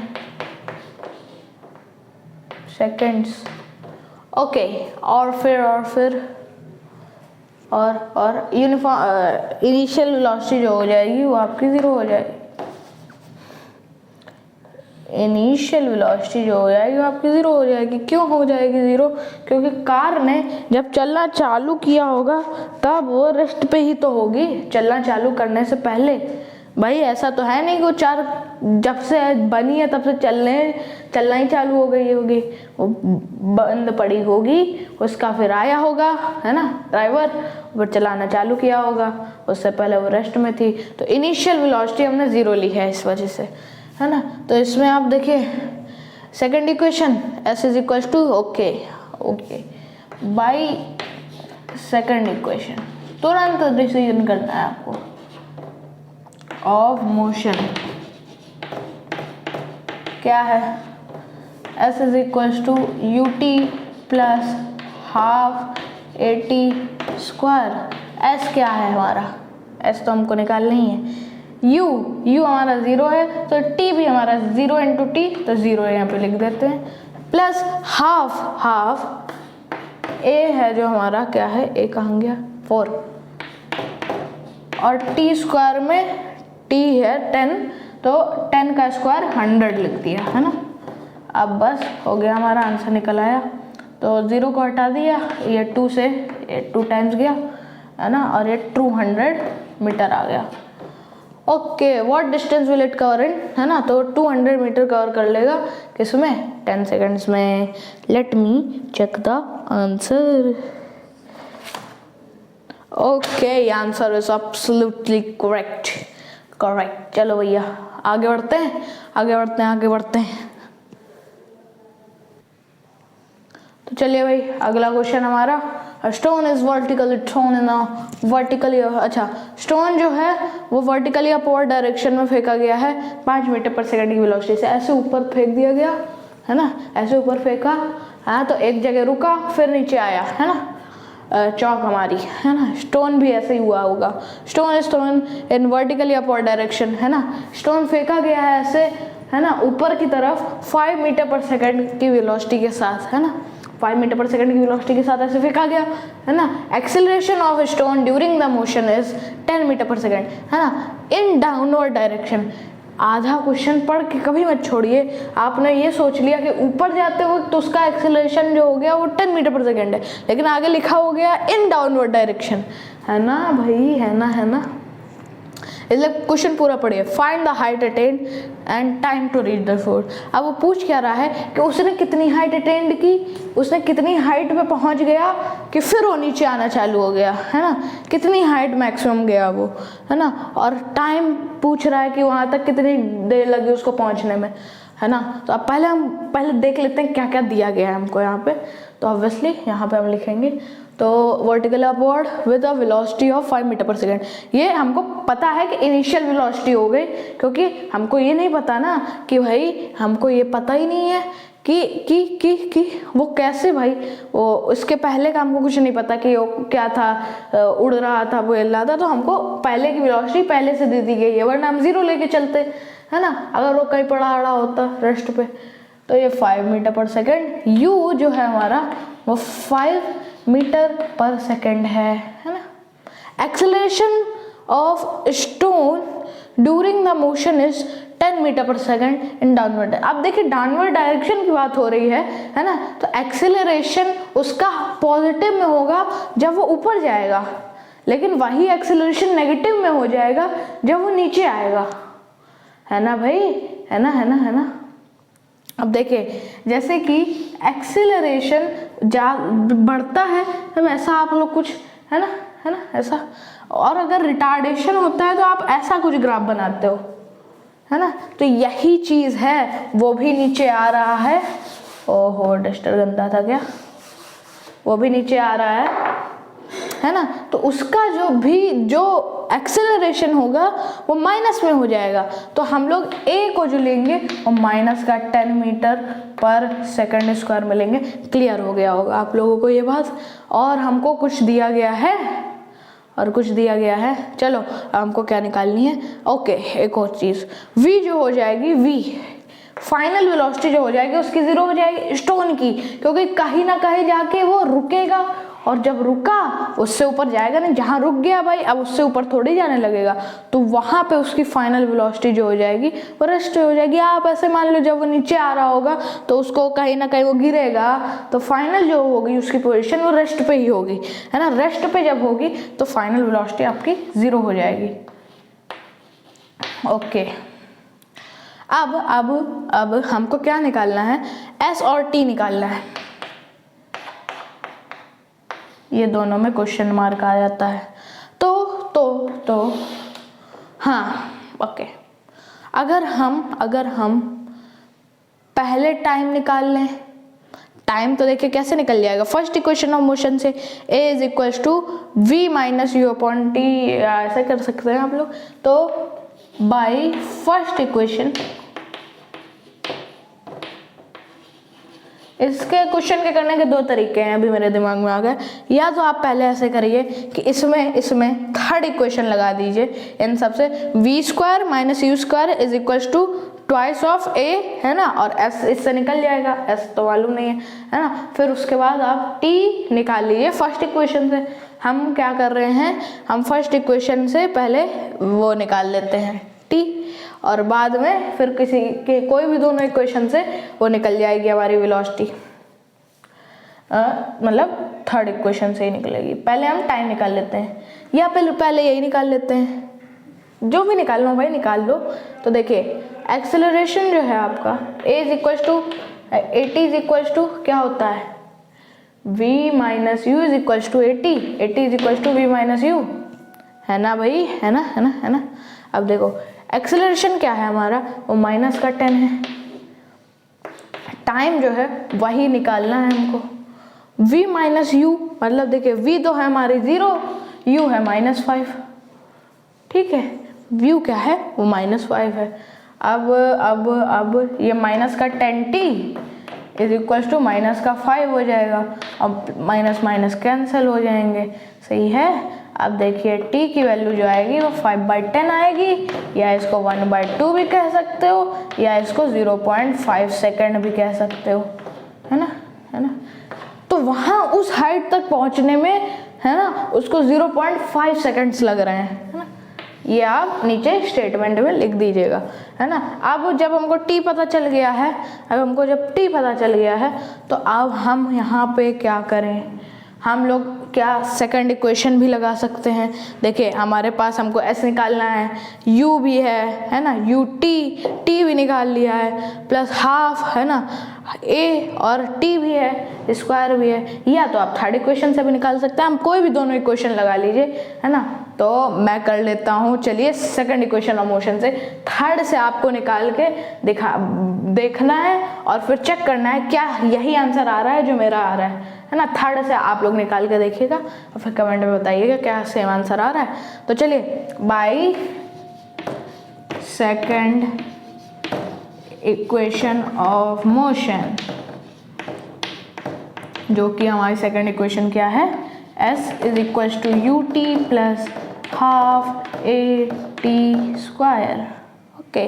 सेकेंड्स। ओके, और फिर यूनिफॉर्म इनिशियल वेलोसिटी जो हो जाएगी वो आपकी 0 हो जाएगी। इनिशियल वेलोसिटी जो हो जाएगी वो आपकी 0 हो जाएगी। क्यों हो जाएगी 0? क्योंकि कार ने जब चलना चालू किया होगा तब वो रेस्ट पे ही तो होगी, चलना चालू करने से पहले। भाई ऐसा तो है नहीं कि वो जब से बनी है तब से चलना ही चालू हो गई होगी, वो बंद पड़ी होगी, उसका फिर आया होगा, है ना, ड्राइवर, फिर चलाना चालू किया होगा, उससे पहले वो रेस्ट में थी। तो इनिशियल वेलोसिटी हमने 0 ली है इस वजह से, है ना। तो इसमें आप देखिए second equation s is equal to okay by second equation, तुरंत डिसीजन करना है आपको ऑफ मोशन क्या है। s is equal to u t plus half a t square. s क्या है हमारा, s तो हमको निकालना ही है। u हमारा 0 है तो t भी हमारा 0 इंटू टी, तो 0 यहाँ पे लिख देते हैं, प्लस हाफ a है जो हमारा क्या है, a कहाँ गया, 4, और t स्क्वायर में t है 10, तो 10 का स्क्वायर 100 लिख दिया, है ना। अब बस हो गया, हमारा आंसर निकल आया। तो 0 को हटा दिया, ये 2 से ये 2 टाइम्स गया, है ना, और ये 200 मीटर आ गया। Okay, what distance will it cover in, है ना, तो 200 मीटर कवर कर लेगा किसमें, 10 सेकेंड्स में। Let me check the answer. Okay, answer is absolutely correct. चलो भैया आगे बढ़ते हैं। तो चलिए भाई, अगला क्वेश्चन हमारा, stone is vertically thrown in vertically, अच्छा, स्टोन जो है वो वर्टिकली अपवर्ड डायरेक्शन में फेंका गया है 5 मीटर पर सेकंड की वेलोसिटी से। ऐसे ऊपर फेंक दिया गया, है ना, ऐसे ऊपर फेंका, हाँ, तो एक जगह रुका फिर नीचे आया, है ना, चौक हमारी, है ना। स्टोन भी ऐसे ही हुआ होगा, stone is throne in vertically upward direction, है ना, स्टोन फेंका गया है ऐसे, है ना, ऊपर की तरफ 5 मीटर पर सेकंड की वेलोसिटी के साथ, है ना, 5 मीटर पर सेकंड की वेलोसिटी के साथ ऐसे फेंका गया, है ना। Acceleration of stone during the motion is 10 metre पर सेकंड, है ना, इन डाउनवर्ड डायरेक्शन। आधा क्वेश्चन पढ़ के कभी मत छोड़िए। आपने ये सोच लिया कि ऊपर जाते वक्त तो उसका एक्सेलरेशन जो हो गया वो 10 मीटर पर सेकंड है, लेकिन आगे लिखा हो गया इन डाउनवर्ड डायरेक्शन, है ना भाई, है ना। इसलिए क्वेश्चन पूरा पढ़िए। Find the height attained and time to reach the fort. अब वो पूछ क्या रहा है कि उसने कितनी हाइट अटेंड की, उसने कितनी हाइट पे पहुंच गया कि फिर वो नीचे आना चालू हो गया, है ना, कितनी हाइट मैक्सिमम गया वो, है ना, और टाइम पूछ रहा है कि वहाँ तक कितनी देर लगी उसको पहुँचने में, है ना। तो अब पहले देख लेते हैं क्या क्या दिया गया है हमको यहाँ पे। तो ऑब्वियसली यहाँ पे हम लिखेंगे, तो vertical upward with a velocity of 5 metre पर सेकंड। ये हमको पता है कि इनिशियल वेलोसिटी हो गई, क्योंकि हमको ये नहीं पता ना कि भाई, हमको ये पता ही नहीं है कि वो कैसे, भाई वो उसके पहले का हमको कुछ नहीं पता कि वो क्या था, उड़ रहा था, वो हिल रहा था, तो हमको पहले की वेलोसिटी पहले से दे दी गई है, वरना हम 0 लेके चलते, है ना, अगर वो कहीं पड़ा होता रेस्ट पे। तो ये 5 मीटर पर सेकंड, u जो है हमारा वो 5 मीटर पर सेकंड है ना। Acceleration of stone during the motion is 10 metre पर सेकंड इन डाउनवर्ड। अब देखिए डाउनवर्ड डायरेक्शन की बात हो रही है ना, तो एक्सेलरेशन उसका पॉजिटिव में होगा जब वो ऊपर जाएगा, लेकिन वही एक्सेलरेशन नेगेटिव में हो जाएगा जब वो नीचे आएगा, है ना भाई, है ना। अब देखिए जैसे कि एक्सेलरेशन बढ़ता है तो ऐसा आप लोग कुछ, है ना ऐसा, और अगर रिटार्डेशन होता है तो आप ऐसा कुछ ग्राफ बनाते हो, है ना। तो यही चीज है, वो भी नीचे आ रहा है। ओहो, डस्टर गंदा था क्या, वो भी नीचे आ रहा है ना। तो उसका जो एक्सेलरेशन होगा वो माइनस में हो जाएगा, तो हम लोग a को जो लेंगे वो माइनस का 10 मीटर पर सेकंड स्क्वायर में लेंगे। क्लियर हो गया होगा आप लोगों को ये बात। और हमको कुछ दिया गया है, और कुछ दिया गया है। चलो हमको क्या निकालनी है, ओके एक और चीज़, v जो हो जाएगी, v फाइनल वेलोसिटी जो हो जाएगी उसकी 0 हो जाएगी स्टोन की, क्योंकि कहीं ना कहीं जाके वो रुकेगा, और जब रुका उससे ऊपर जाएगा नहीं, जहाँ रुक गया भाई अब उससे ऊपर थोड़ी जाने लगेगा, तो वहाँ पे उसकी फाइनल वेलोसिटी जो हो जाएगी वो रेस्ट हो जाएगी। आप ऐसे मान लो जब वो नीचे आ रहा होगा तो उसको कहीं ना कहीं वो गिरेगा, तो फाइनल जो होगी उसकी पोजीशन वो रेस्ट पे ही होगी, है ना। रेस्ट पे जब होगी तो फाइनल वेलोसिटी आपकी 0 हो जाएगी। ओके, अब हमको क्या निकालना है, s और t निकालना है। ये दोनों में क्वेश्चन मार्क आ जाता है। तो हाँ ओके, अगर हम पहले टाइम निकाल लें, टाइम तो देखिए कैसे निकल जाएगा, फर्स्ट इक्वेशन ऑफ मोशन से a is equals to v minus u upon t, ऐसा कर सकते हैं आप लोग। तो बाई फर्स्ट इक्वेशन, इसके क्वेश्चन के करने के दो तरीके हैं, अभी मेरे दिमाग में आ गए। या तो आप पहले ऐसे करिए कि इसमें थर्ड इक्वेशन लगा दीजिए इन सबसे, v square minus u square is equals to twice of a, है ना, और s इससे निकल जाएगा, s तो मालूम नहीं है ना। फिर उसके बाद आप t निकाल लीजिए फर्स्ट इक्वेशन से। हम क्या कर रहे हैं, हम फर्स्ट इक्वेशन से पहले वो निकाल लेते हैं t, और बाद में फिर किसी के कोई भी दोनों इक्वेशन से वो निकल जाएगी हमारी वेलोसिटी, मतलब थर्ड इक्वेशन से ही निकलेगी। पहले हम टाइम निकाल लेते हैं, या पहले यही निकाल लेते हैं, जो भी निकालना हो भाई निकाल लो। तो देखिए एक्सेलरेशन जो है आपका a is equals to at is equals to क्या होता है, v minus u is equals to at is equals to v minus u, है ना भाई, है ना। अब देखो एक्सेलरेशन क्या है हमारा, वो माइनस का 10 है। टाइम जो है वही निकालना है हमको, v माइनस यू, मतलब देखिए v तो है हमारी 0, u है -5, ठीक है, v क्या है वो -5 है। अब ये माइनस का 10t is equals to minus का 5 हो जाएगा, अब माइनस माइनस कैंसिल हो जाएंगे, सही है। अब देखिए t की वैल्यू जो आएगी वो 5/10 आएगी, या इसको 1/2 भी कह सकते हो, या इसको 0.5 सेकेंड भी कह सकते हो, है ना। तो वहाँ उस हाइट तक पहुँचने में, है ना, उसको 0.5 सेकेंड्स लग रहे हैं, है ना। ये आप नीचे स्टेटमेंट में लिख दीजिएगा, है ना। अब जब हमको t पता चल गया है, तो अब हम यहाँ पे क्या करें, हम लोग क्या सेकंड इक्वेशन भी लगा सकते हैं। देखिए हमारे पास हमको s निकालना है, u भी है ना, t भी निकाल लिया है, प्लस हाफ, है ना, a और t भी है, स्क्वायर भी है। या तो आप थर्ड इक्वेशन से भी निकाल सकते हैं, हम कोई भी दोनों इक्वेशन लगा लीजिए, है ना। तो मैं कर लेता हूँ, चलिए सेकंड इक्वेशन ऑफ मोशन से, थर्ड से आपको निकाल के देखना है और फिर चेक करना है क्या यही आंसर आ रहा है जो मेरा आ रहा है ना। थर्ड से आप लोग निकाल के देखिएगा और फिर कमेंट में बताइएगा क्या सेम आंसर आ रहा है। तो चलिए by second equation of motion, जो कि हमारी सेकंड इक्वेशन क्या है, s is equals to u t plus half a t square. Okay,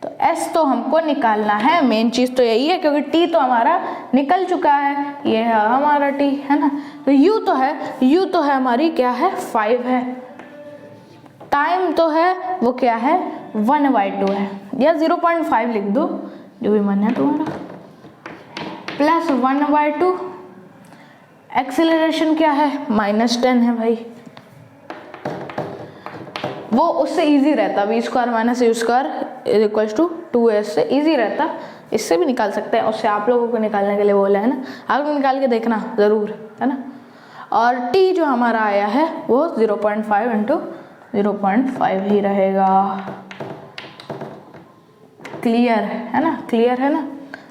तो s तो हमको निकालना है, मेन चीज़ तो यही है, क्योंकि t तो हमारा निकल चुका है, ये है हमारा t, है ना। तो u तो है हमारी क्या है, 5 है। टाइम तो है वो क्या है, 1/2 है, या 0.5 लिख दो, जो भी मन है तुम्हारा, प्लस 1/2। एक्सेलरेशन क्या है, -10 है भाई, वो उससे इजी रहता, v square minus u square is equals to 2s से इजी रहता, इससे भी निकाल सकते हैं, उससे आप लोगों को निकालने के लिए बोला है ना, आप लोग निकाल के देखना ज़रूर, है ना। और t जो हमारा आया है वो 0.5 इंटू 0.5 ही रहेगा। क्लियर है ना, क्लियर है ना।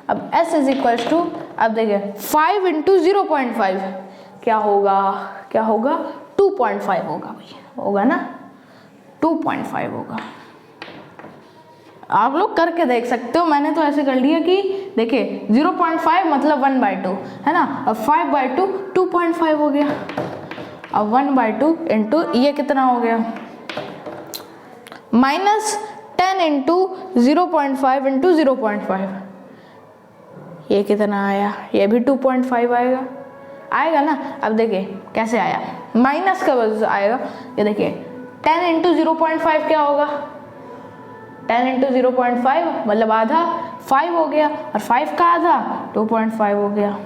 अब s इज इक्वल्स टू, अब देखिए 5 इंटू 0.5 क्या होगा, 2.5 होगा भाई, होगा ना, 2.5 होगा। आप लोग करके देख सकते हो, मैंने तो ऐसे कर लिया कि देखिए 0.5 मतलब 1/2, है ना, और 5/2 2.5 हो गया। अब 1/2 इंटू ये कितना हो गया, -10 इंटू 0.5 इंटू 0.5, ये कितना आया, ये भी 2.5 आएगा ना। अब देखिए कैसे आया, माइनस का वजह से आएगा। ये देखिए 10 इंटू 0.5 क्या होगा, 10 इंटू 0.5 मतलब आधा 5 हो गया, और 5 का आधा 2.5 हो गया।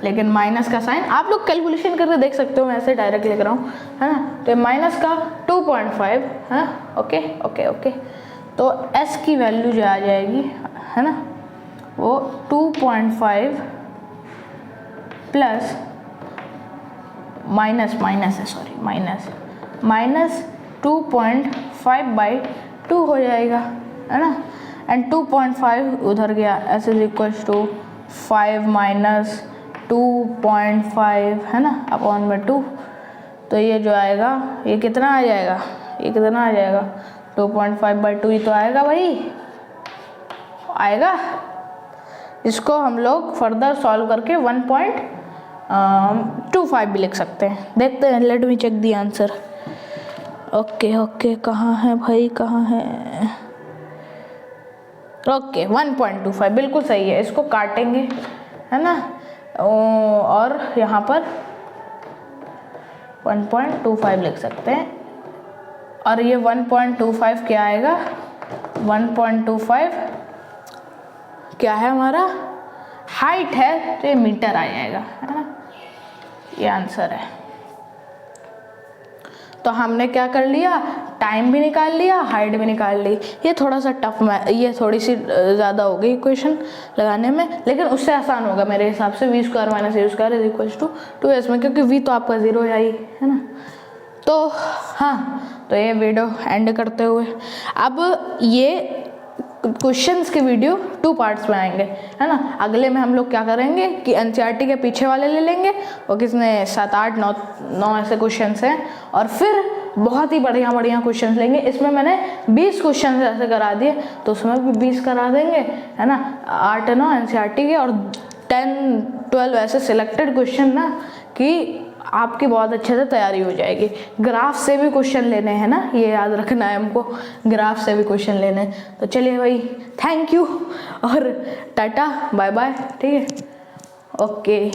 लेकिन माइनस का साइन आप लोग कैलकुलेशन करके देख सकते हो, मैं ऐसे डायरेक्ट लिख रहा हूँ, है ना। तो माइनस का 2.5 है, ओके ओके ओके। तो s की वैल्यू जो आ जाएगी, है ना, वो 2.5 प्लस माइनस माइनस 2.5/2 हो जाएगा, है ना। एंड 2.5 उधर गया, s is equal to 5 minus 2.5, है ना, अपॉन में 2। तो ये जो आएगा, ये कितना आ जाएगा, ये कितना आ जाएगा, 2.5/2 ही तो आएगा भाई, आएगा। इसको हम लोग फर्दर सॉल्व करके 1.25 भी लिख सकते हैं। देखते हैं, let me check the answer. Okay okay, कहाँ है भाई, कहाँ है, ओके 1.25 बिल्कुल सही है। इसको काटेंगे, है ना, और यहाँ पर 1.25 लिख सकते हैं। और ये 1.25 क्या आएगा, 1.25 क्या है हमारा, हाइट है, तो ये मीटर आ जाएगा, है ना, ये आंसर है। तो हमने क्या कर लिया, टाइम भी निकाल लिया, हाइट भी निकाल ली। ये थोड़ा सा टफ, ये थोड़ी सी ज़्यादा हो गई इक्वेशन लगाने में, लेकिन उससे आसान होगा मेरे हिसाब से। v² - a² is equal to 2s में, क्योंकि v तो आपका 0 है ही, है ना। तो हाँ, तो ये वीडियो एंड करते हुए अब ये क्वेश्चंस के वीडियो 2 पार्ट्स में आएंगे, है ना। अगले में हम लोग क्या करेंगे कि एनसीईआरटी के पीछे वाले ले लेंगे, और किसने 7, 8, 9 ऐसे क्वेश्चंस हैं, और फिर बहुत ही बढ़िया क्वेश्चंस लेंगे। इसमें मैंने 20 क्वेश्चन ऐसे करा दिए, तो उसमें भी 20 करा देंगे, है ना, 8 9 एनसीईआरटी के, और 10 12 ऐसे सिलेक्टेड क्वेश्चन ना, कि आपकी बहुत अच्छे से तैयारी हो जाएगी। ग्राफ से भी क्वेश्चन लेने हैं ना, ये याद रखना है हमको, ग्राफ से भी क्वेश्चन लेने हैं। तो चलिए भाई, थैंक यू और टाटा बाय बाय, ठीक है, ओके।